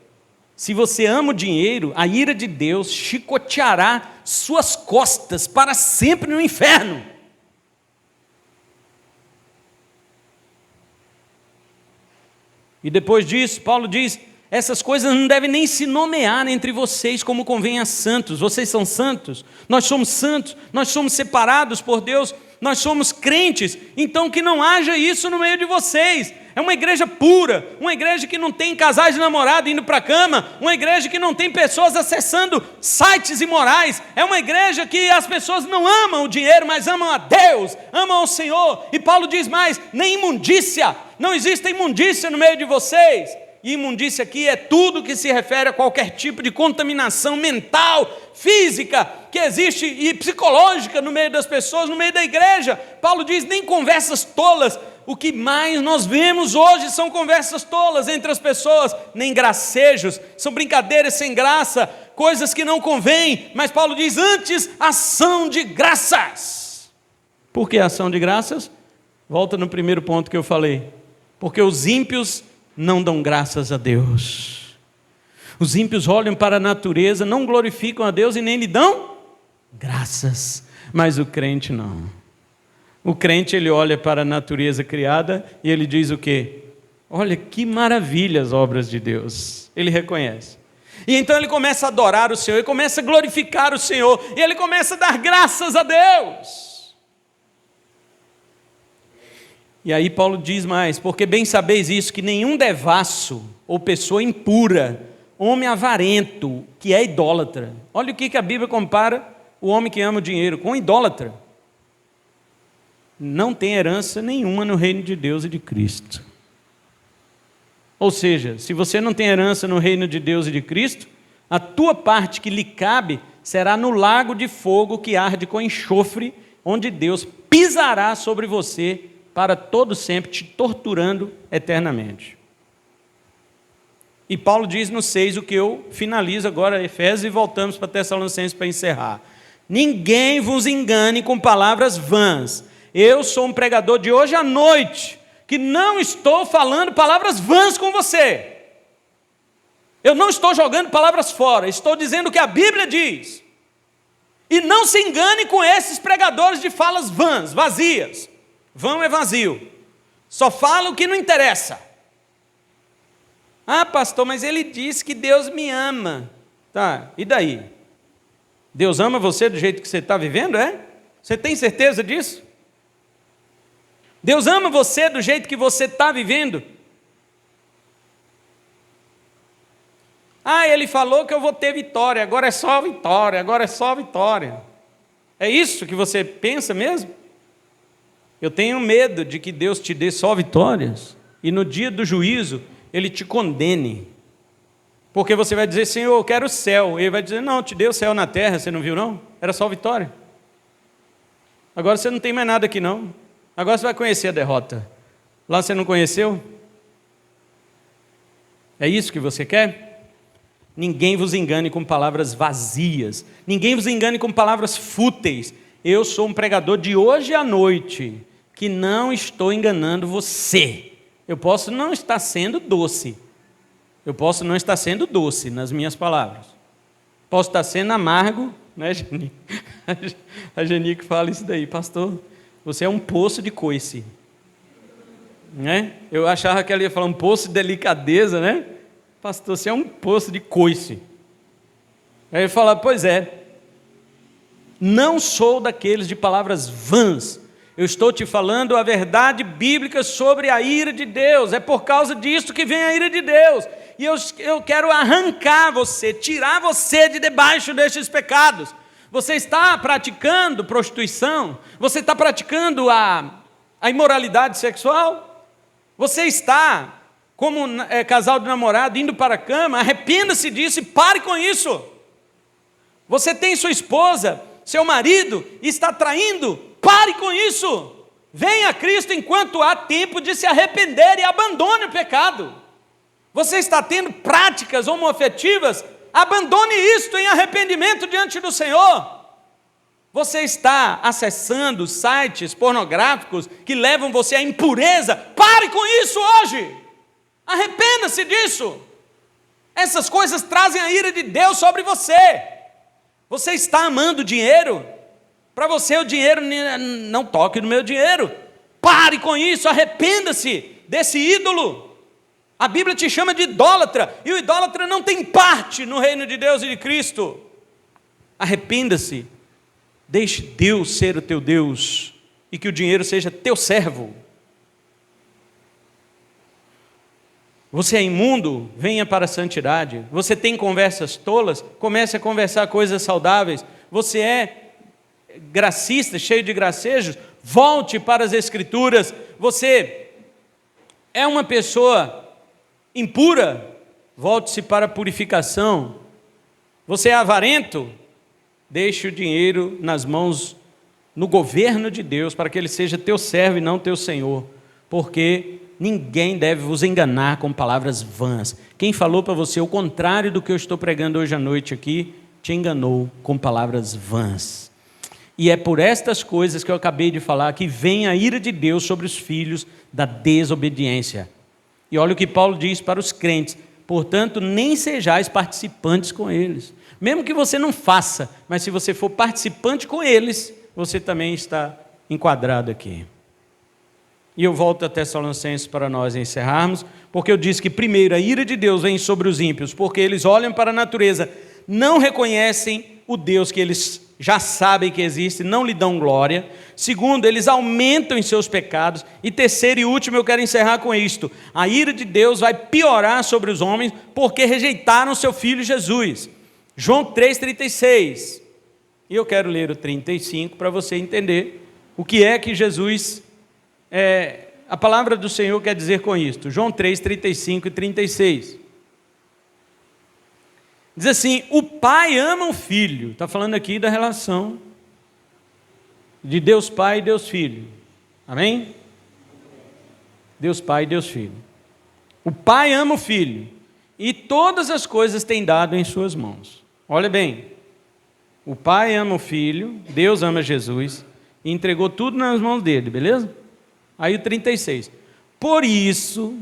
S1: Se você ama o dinheiro, a ira de Deus chicoteará suas costas para sempre no inferno. E depois disso, Paulo diz: essas coisas não devem nem se nomear entre vocês como convém a santos. Vocês são santos, nós somos santos, nós somos separados por Deus, nós somos crentes, então que não haja isso no meio de vocês. É uma igreja pura, uma igreja que não tem casais de namorado indo para a cama, uma igreja que não tem pessoas acessando sites imorais, é uma igreja que as pessoas não amam o dinheiro, mas amam a Deus, amam ao Senhor. E Paulo diz mais: nem imundícia, não existe imundícia no meio de vocês. E imundícia aqui é tudo que se refere a qualquer tipo de contaminação mental, física, que existe e psicológica no meio das pessoas, no meio da igreja. Paulo diz: nem conversas tolas. O que mais nós vemos hoje são conversas tolas entre as pessoas, nem gracejos, são brincadeiras sem graça, coisas que não convêm. Mas Paulo diz: antes, ação de graças. Por que ação de graças? Volta no primeiro ponto que eu falei. Porque os ímpios não dão graças a Deus. Os ímpios olham para a natureza, não glorificam a Deus e nem lhe dão graças. Mas o crente não. O crente, ele olha para a natureza criada e ele diz o quê? Olha que maravilha as obras de Deus. Ele reconhece. E então ele começa a adorar o Senhor, ele começa a glorificar o Senhor, e ele começa a dar graças a Deus. E aí Paulo diz mais: porque bem sabeis isso, que nenhum devasso ou pessoa impura, homem avarento, que é idólatra. Olha o que a Bíblia compara o homem que ama o dinheiro com idólatra. Não tem herança nenhuma no reino de Deus e de Cristo. Ou seja, se você não tem herança no reino de Deus e de Cristo, a tua parte que lhe cabe será no lago de fogo que arde com enxofre, onde Deus pisará sobre você para todo sempre, te torturando eternamente. E Paulo diz no 6, o que eu finalizo agora, Efésios, e voltamos para Tessalonicenses para encerrar. Ninguém vos engane com palavras vãs. Eu sou um pregador de hoje à noite, que não estou falando palavras vãs com você. Eu não estou jogando palavras fora, estou dizendo o que a Bíblia diz. E não se engane com esses pregadores de falas vãs, vazias. Vão é vazio, só fala o que não interessa. Ah, pastor, mas ele disse que Deus me ama. Tá, e daí? Deus ama você do jeito que você está vivendo, é? Você tem certeza disso? Deus ama você do jeito que você está vivendo? Ah, ele falou que eu vou ter vitória, agora é só vitória, agora é só vitória. É isso que você pensa mesmo? Eu tenho medo de que Deus te dê só vitórias e no dia do juízo Ele te condene. Porque você vai dizer: Senhor, eu quero o céu. E Ele vai dizer: não, te dei o céu na terra, você não viu não? Era só vitória. Agora você não tem mais nada aqui não. Agora você vai conhecer a derrota. Lá você não conheceu? É isso que você quer? Ninguém vos engane com palavras vazias. Ninguém vos engane com palavras fúteis. Eu sou um pregador de hoje à noite, que não estou enganando você. Eu posso não estar sendo doce. Eu posso não estar sendo doce nas minhas palavras. Posso estar sendo amargo, né, Geni? A Geni que fala isso daí: pastor, você é um poço de coice. Né? Eu achava que ela ia falar um poço de delicadeza, né? Pastor, você é um poço de coice. Aí ele fala: pois é. Não sou daqueles de palavras vãs. Eu estou te falando a verdade bíblica sobre a ira de Deus. É por causa disso que vem a ira de Deus. E eu quero arrancar você, tirar você de debaixo destes pecados. Você está praticando prostituição? Você está praticando a imoralidade sexual? Você está, como casal de namorado, indo para a cama? Arrependa-se disso e pare com isso. Você tem sua esposa, seu marido, e está traindo? Pare com isso. Venha a Cristo enquanto há tempo de se arrepender e abandone o pecado. Você está tendo práticas homoafetivas? Abandone isto em arrependimento diante do Senhor. Você está acessando sites pornográficos que levam você à impureza? Pare com isso hoje. Arrependa-se disso. Essas coisas trazem a ira de Deus sobre você. Você está amando dinheiro? Para você o dinheiro, não toque no meu dinheiro. Pare com isso, arrependa-se desse ídolo. A Bíblia te chama de idólatra, e o idólatra não tem parte no reino de Deus e de Cristo. Arrependa-se, deixe Deus ser o teu Deus, e que o dinheiro seja teu servo. Você é imundo? Venha para a santidade. Você tem conversas tolas? Comece a conversar coisas saudáveis. Você é gracista, cheio de gracejos? Volte para as Escrituras. Você é uma pessoa impura? Volte-se para a purificação. Você é avarento? Deixe o dinheiro nas mãos, no governo de Deus, para que ele seja teu servo e não teu senhor, porque ninguém deve vos enganar com palavras vãs. Quem falou para você o contrário do que eu estou pregando hoje à noite aqui, te enganou com palavras vãs. E é por estas coisas que eu acabei de falar que vem a ira de Deus sobre os filhos da desobediência. E olha o que Paulo diz para os crentes: portanto, nem sejais participantes com eles. Mesmo que você não faça, mas se você for participante com eles, você também está enquadrado aqui. E eu volto a Tessalonicenses para nós encerrarmos, porque eu disse que primeiro a ira de Deus vem sobre os ímpios, porque eles olham para a natureza, não reconhecem o Deus que eles já sabem que existe, não lhe dão glória. Segundo, eles aumentam em seus pecados. E terceiro e último, eu quero encerrar com isto: a ira de Deus vai piorar sobre os homens, porque rejeitaram seu Filho Jesus. João 3,36. E eu quero ler o 35 para você entender o que é que Jesus, a palavra do Senhor quer dizer com isto. João 3, 35 e 36. Diz assim: o pai ama o filho. Está falando aqui da relação de Deus Pai e Deus Filho. Amém? Deus Pai e Deus Filho. O pai ama o filho, e todas as coisas tem dado em suas mãos. Olha bem, o pai ama o filho, Deus ama Jesus, e entregou tudo nas mãos dele, beleza? Aí o 36. Por isso,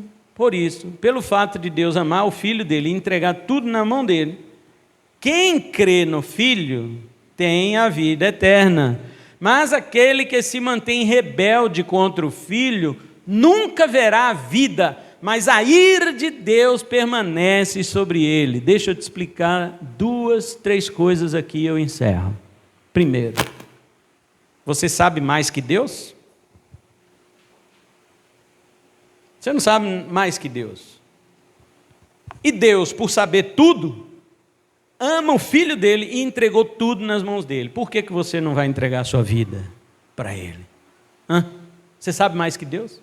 S1: pelo fato de Deus amar o filho dele e entregar tudo na mão dele, quem crê no filho tem a vida eterna. Mas aquele que se mantém rebelde contra o filho nunca verá a vida, mas a ira de Deus permanece sobre ele. Deixa eu te explicar 2, 3 coisas aqui e eu encerro. Primeiro, você sabe mais que Deus? Você não sabe mais que Deus. E Deus, por saber tudo, ama o filho dele e entregou tudo nas mãos dele. Por que você não vai entregar a sua vida para ele? Você sabe mais que Deus?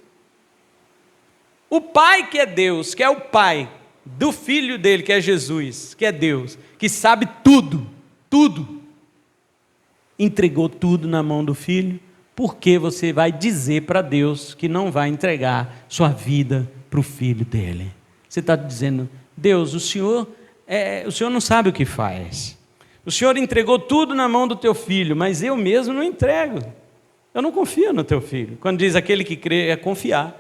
S1: O pai que é Deus, que é o pai do filho dele, que é Jesus, que é Deus, que sabe tudo, entregou tudo na mão do filho. Por que você vai dizer para Deus que não vai entregar sua vida para o filho dele? Você está dizendo: Deus, o Senhor não sabe o que faz. O Senhor entregou tudo na mão do teu filho, mas eu mesmo não entrego. Eu não confio no teu filho. Quando diz aquele que crê, é confiar.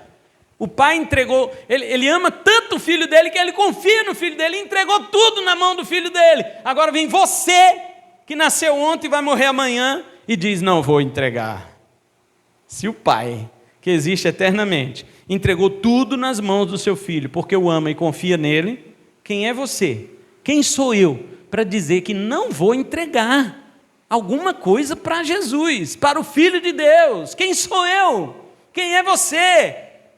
S1: O pai entregou, ele ama tanto o filho dele que ele confia no filho dele e entregou tudo na mão do filho dele. Agora vem você, que nasceu ontem e vai morrer amanhã, e diz: não vou entregar. Se o pai, que existe eternamente, entregou tudo nas mãos do seu filho, porque o ama e confia nele, quem é você? Quem sou eu para dizer que não vou entregar alguma coisa para Jesus, para o Filho de Deus? Quem sou eu? Quem é você?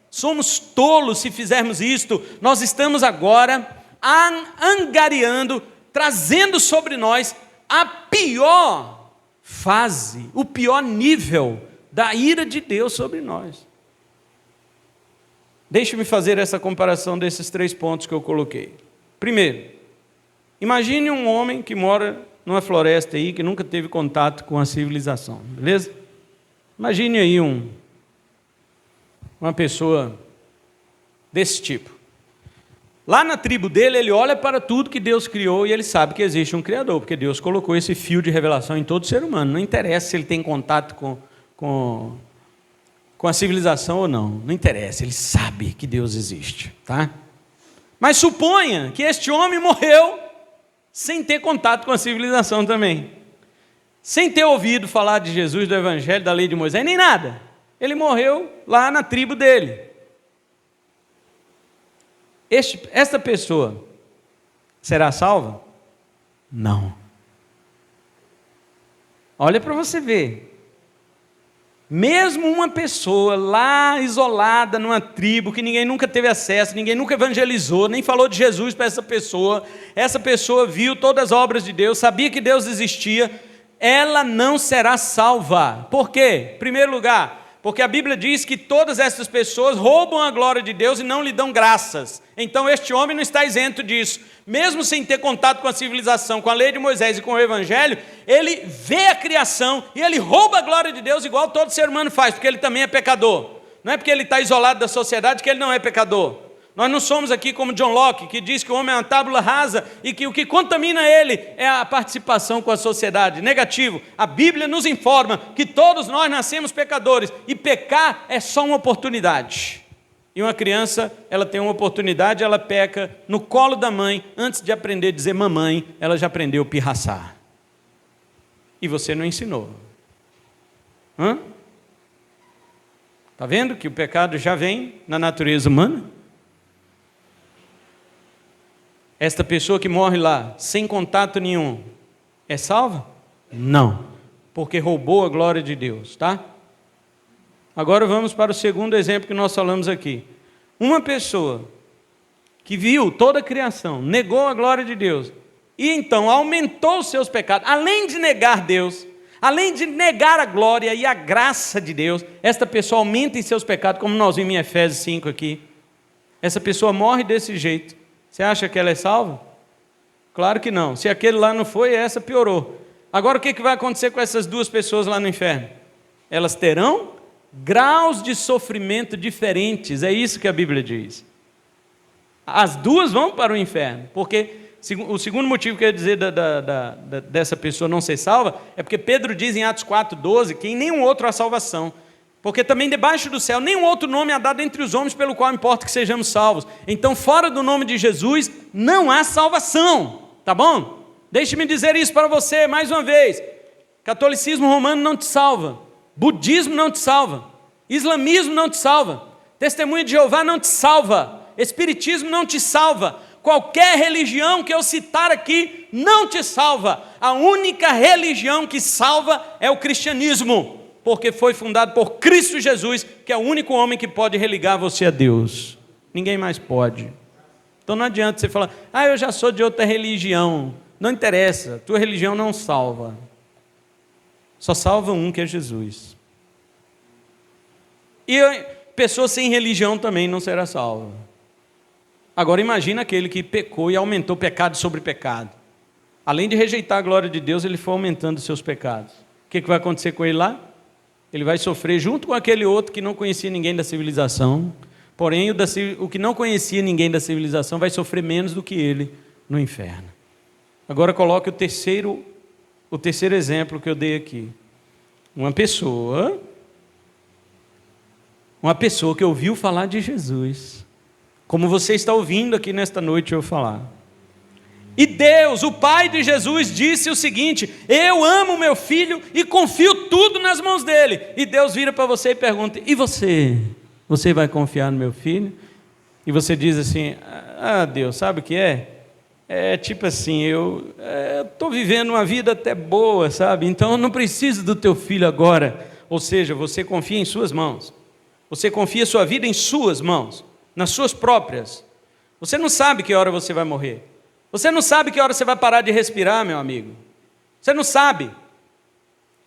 S1: Somos tolos se fizermos isto. Nós estamos agora angariando, trazendo sobre nós a pior fase, o pior nível da ira de Deus sobre nós. Deixe-me fazer essa comparação desses 3 pontos que eu coloquei. Primeiro, imagine um homem que mora numa floresta aí, que nunca teve contato com a civilização, beleza? Imagine aí uma pessoa desse tipo. Lá na tribo dele, ele olha para tudo que Deus criou e ele sabe que existe um Criador, porque Deus colocou esse fio de revelação em todo ser humano. Não interessa se ele tem contato com a civilização ou não. Não interessa, ele sabe que Deus existe, tá? Mas suponha que este homem morreu sem ter contato com a civilização também. Sem ter ouvido falar de Jesus, do Evangelho, da lei de Moisés, nem nada. Ele morreu lá na tribo dele. Esta pessoa será salva? Não. Olha para você ver. Mesmo uma pessoa lá isolada numa tribo, que ninguém nunca teve acesso, ninguém nunca evangelizou, nem falou de Jesus para essa pessoa viu todas as obras de Deus, sabia que Deus existia, ela não será salva. Por quê? Em primeiro lugar, porque a Bíblia diz que todas essas pessoas roubam a glória de Deus e não lhe dão graças. Então este homem não está isento disso. Mesmo sem ter contato com a civilização, com a lei de Moisés e com o Evangelho, ele vê a criação e ele rouba a glória de Deus igual todo ser humano faz, porque ele também é pecador. Não é porque ele está isolado da sociedade que ele não é pecador. Nós não somos aqui como John Locke, que diz que o homem é uma tábula rasa e que o que contamina ele é a participação com a sociedade. Negativo. A Bíblia nos informa que todos nós nascemos pecadores e pecar é só uma oportunidade. E uma criança, ela tem uma oportunidade, ela peca no colo da mãe, antes de aprender a dizer mamãe, ela já aprendeu a pirraçar. E você não ensinou. Está vendo que o pecado já vem na natureza humana? Esta pessoa que morre lá, sem contato nenhum, é salva? Não, porque roubou a glória de Deus, tá? Agora vamos para o segundo exemplo que nós falamos aqui. Uma pessoa que viu toda a criação, negou a glória de Deus, e então aumentou os seus pecados, além de negar Deus, além de negar a glória e a graça de Deus, esta pessoa aumenta em seus pecados, como nós vimos em Efésios 5 aqui. Essa pessoa morre desse jeito. Você acha que ela é salva? Claro que não. Se aquele lá não foi, essa piorou. Agora o que vai acontecer com essas 2 pessoas lá no inferno? Elas terão graus de sofrimento diferentes. É isso que a Bíblia diz. As 2 vão para o inferno. Porque o segundo motivo que eu ia dizer dessa pessoa não ser salva é porque Pedro diz em Atos 4,12 que em nenhum outro há salvação. Porque também debaixo do céu nenhum outro nome há dado entre os homens pelo qual importa que sejamos salvos. Então fora do nome de Jesus não há salvação, tá bom? Deixe-me dizer isso para você mais uma vez. Catolicismo romano não te salva, budismo não te salva, islamismo não te salva, testemunha de Jeová não te salva, espiritismo não te salva, qualquer religião que eu citar aqui não te salva. A única religião que salva é o cristianismo, porque foi fundado por Cristo Jesus, que é o único homem que pode religar você a Deus. Ninguém mais pode. Então não adianta você falar, eu já sou de outra religião. Não interessa, tua religião não salva. Só salva um, que é Jesus. E pessoa sem religião também não será salva. Agora imagina aquele que pecou e aumentou pecado sobre pecado. Além de rejeitar a glória de Deus, ele foi aumentando os seus pecados. O que vai acontecer com ele lá? Ele vai sofrer junto com aquele outro que não conhecia ninguém da civilização. Porém, o que não conhecia ninguém da civilização vai sofrer menos do que ele no inferno. Agora coloque o terceiro exemplo que eu dei aqui. Uma pessoa que ouviu falar de Jesus, como você está ouvindo aqui nesta noite eu falar. E Deus, o Pai de Jesus, disse o seguinte: eu amo meu filho e confio tudo nas mãos dele. E Deus vira para você e pergunta: e você? Você vai confiar no meu filho? E você diz assim: Deus, sabe o que é? É tipo assim, eu estou vivendo uma vida até boa, sabe? Então eu não preciso do teu filho agora. Ou seja, você confia em suas mãos. Você confia sua vida em suas mãos, nas suas próprias. Você não sabe que hora você vai morrer. Você não sabe que hora você vai parar de respirar, meu amigo. Você não sabe.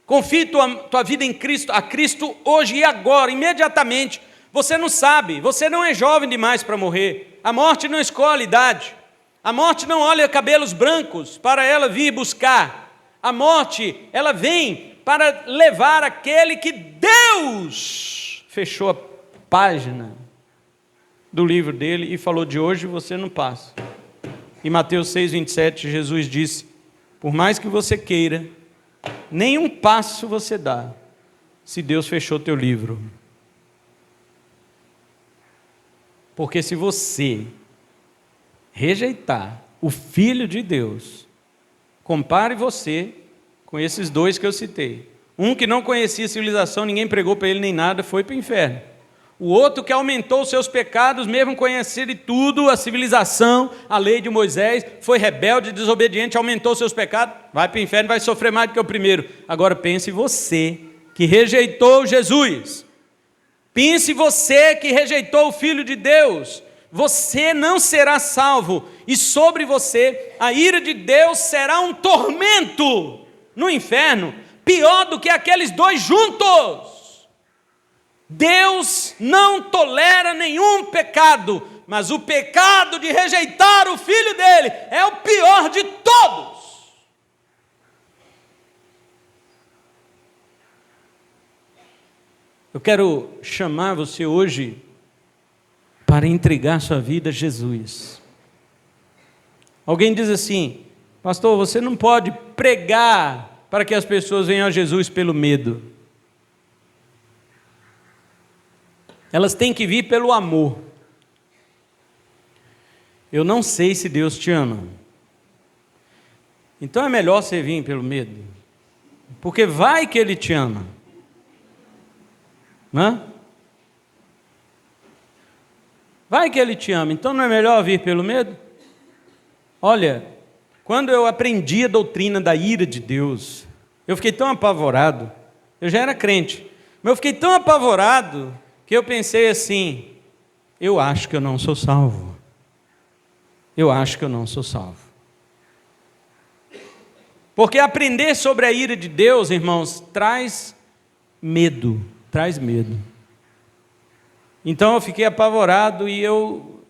S1: Confie tua vida em Cristo, a Cristo hoje e agora, imediatamente. Você não sabe, você não é jovem demais para morrer. A morte não escolhe idade. A morte não olha cabelos brancos para ela vir buscar. A morte, ela vem para levar aquele que Deus fechou a página do livro dele e falou: de hoje você não passa. Em Mateus 6,27, Jesus disse: por mais que você queira, nenhum passo você dá, se Deus fechou teu livro. Porque se você rejeitar o Filho de Deus, compare você com esses dois que eu citei. Um que não conhecia civilização, ninguém pregou para ele nem nada, foi para o inferno. O outro que aumentou os seus pecados, mesmo conhecendo tudo, a civilização, a lei de Moisés, foi rebelde, desobediente, aumentou os seus pecados, vai para o inferno, vai sofrer mais do que o primeiro. Agora pense você que rejeitou Jesus. Pense você que rejeitou o Filho de Deus. Você não será salvo, e sobre você a ira de Deus será um tormento no inferno, pior do que aqueles dois juntos. Deus não tolera nenhum pecado, mas o pecado de rejeitar o Filho dele é o pior de todos. Eu quero chamar você hoje para entregar sua vida a Jesus. Alguém diz assim: pastor, você não pode pregar para que as pessoas venham a Jesus pelo medo. Elas têm que vir pelo amor. Eu não sei se Deus te ama. Então é melhor você vir pelo medo. Porque vai que Ele te ama. Não? Vai que Ele te ama. Então não é melhor vir pelo medo? Olha, quando eu aprendi a doutrina da ira de Deus, eu fiquei tão apavorado. Eu já era crente, mas eu fiquei tão apavorado que eu pensei assim: eu acho que eu não sou salvo. Eu acho que eu não sou salvo. Porque aprender sobre a ira de Deus, irmãos, traz medo. Traz medo. Então eu fiquei apavorado e eu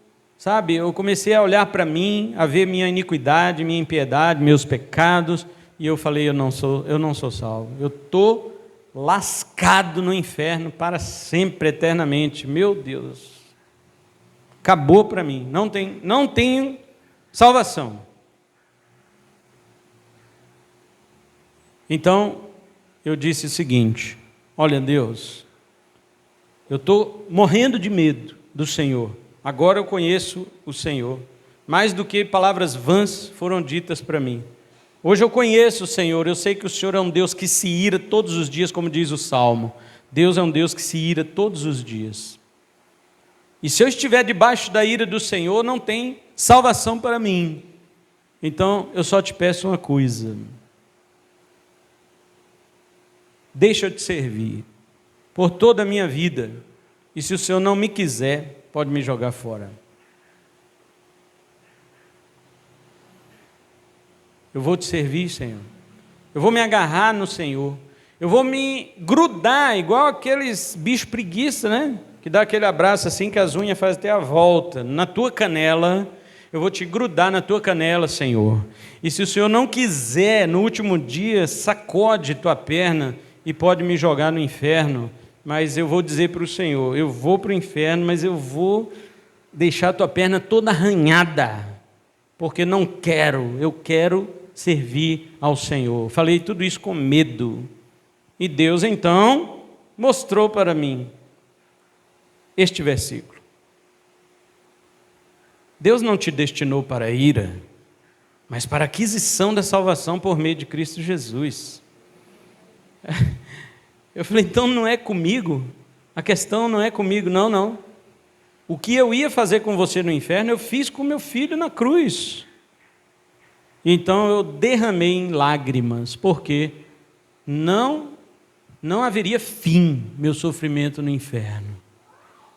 S1: comecei a olhar para mim, a ver minha iniquidade, minha impiedade, meus pecados, e eu falei: eu não sou salvo. Eu estou lascado no inferno para sempre, eternamente. Meu Deus, acabou para mim, não tenho salvação. Então eu disse o seguinte: olha, Deus, eu estou morrendo de medo do Senhor. Agora eu conheço o Senhor, mais do que palavras vãs foram ditas para mim. Hoje eu conheço o Senhor, eu sei que o Senhor é um Deus que se ira todos os dias, como diz o Salmo. Deus é um Deus que se ira todos os dias. E se eu estiver debaixo da ira do Senhor, não tem salvação para mim. Então eu só te peço uma coisa: deixa eu te servir por toda a minha vida, e se o Senhor não me quiser, pode me jogar fora. Eu vou te servir, Senhor. Eu vou me agarrar no Senhor. Eu vou me grudar, igual aqueles bichos preguiça, né? Que dá aquele abraço assim, que as unhas fazem até a volta. Na tua canela, eu vou te grudar na tua canela, Senhor. E se o Senhor não quiser, no último dia, sacode tua perna e pode me jogar no inferno. Mas eu vou dizer para o Senhor: eu vou para o inferno, mas eu vou deixar tua perna toda arranhada, porque eu quero servir ao Senhor. Falei tudo isso com medo. E Deus então mostrou para mim este versículo. Deus não te destinou para a ira, mas para a aquisição da salvação por meio de Cristo Jesus. Eu falei: então não é comigo? A questão não é comigo, não. O que eu ia fazer com você no inferno, eu fiz com meu filho na cruz. Então eu derramei em lágrimas, porque não haveria fim meu sofrimento no inferno.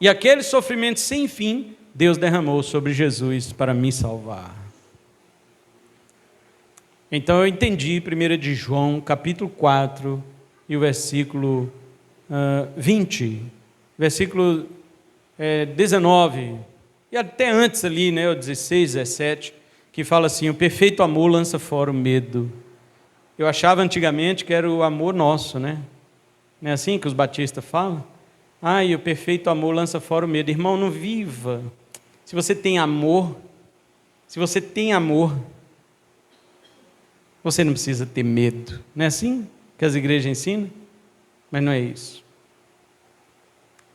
S1: E aquele sofrimento sem fim, Deus derramou sobre Jesus para me salvar. Então eu entendi, 1 de João, capítulo 4, e o versículo 20, versículo 19, e até antes ali, né, o 16, 17, que fala assim: o perfeito amor lança fora o medo. Eu achava antigamente que era o amor nosso, né? Não é assim que os batistas falam? E o perfeito amor lança fora o medo. Irmão, não viva. Se você tem amor, você não precisa ter medo. Não é assim que as igrejas ensinam? Mas não é isso.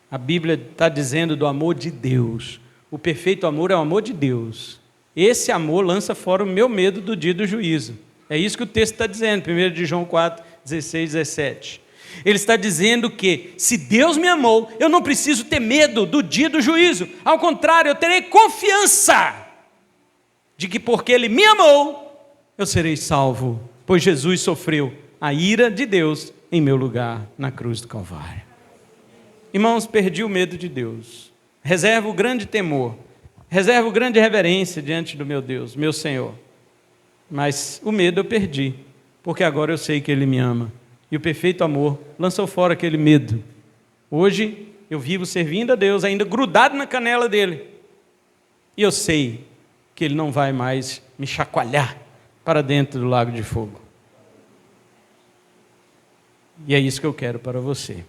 S1: A Bíblia está dizendo do amor de Deus. O perfeito amor é o amor de Deus. Esse amor lança fora o meu medo do dia do juízo. É isso que o texto está dizendo, 1 de João 4, 16, 17. Ele está dizendo que, se Deus me amou, eu não preciso ter medo do dia do juízo. Ao contrário, eu terei confiança de que, porque Ele me amou, eu serei salvo, pois Jesus sofreu a ira de Deus em meu lugar na cruz do Calvário. Irmãos, perdi o medo de Deus. Reservo o grande temor, reservo grande reverência diante do meu Deus, meu Senhor. Mas o medo eu perdi, porque agora eu sei que Ele me ama. E o perfeito amor lançou fora aquele medo. Hoje eu vivo servindo a Deus, ainda grudado na canela dEle. E eu sei que Ele não vai mais me chacoalhar para dentro do lago de fogo. E é isso que eu quero para você.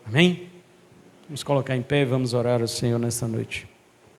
S1: Amém? Vamos colocar em pé e vamos orar ao Senhor nessa noite.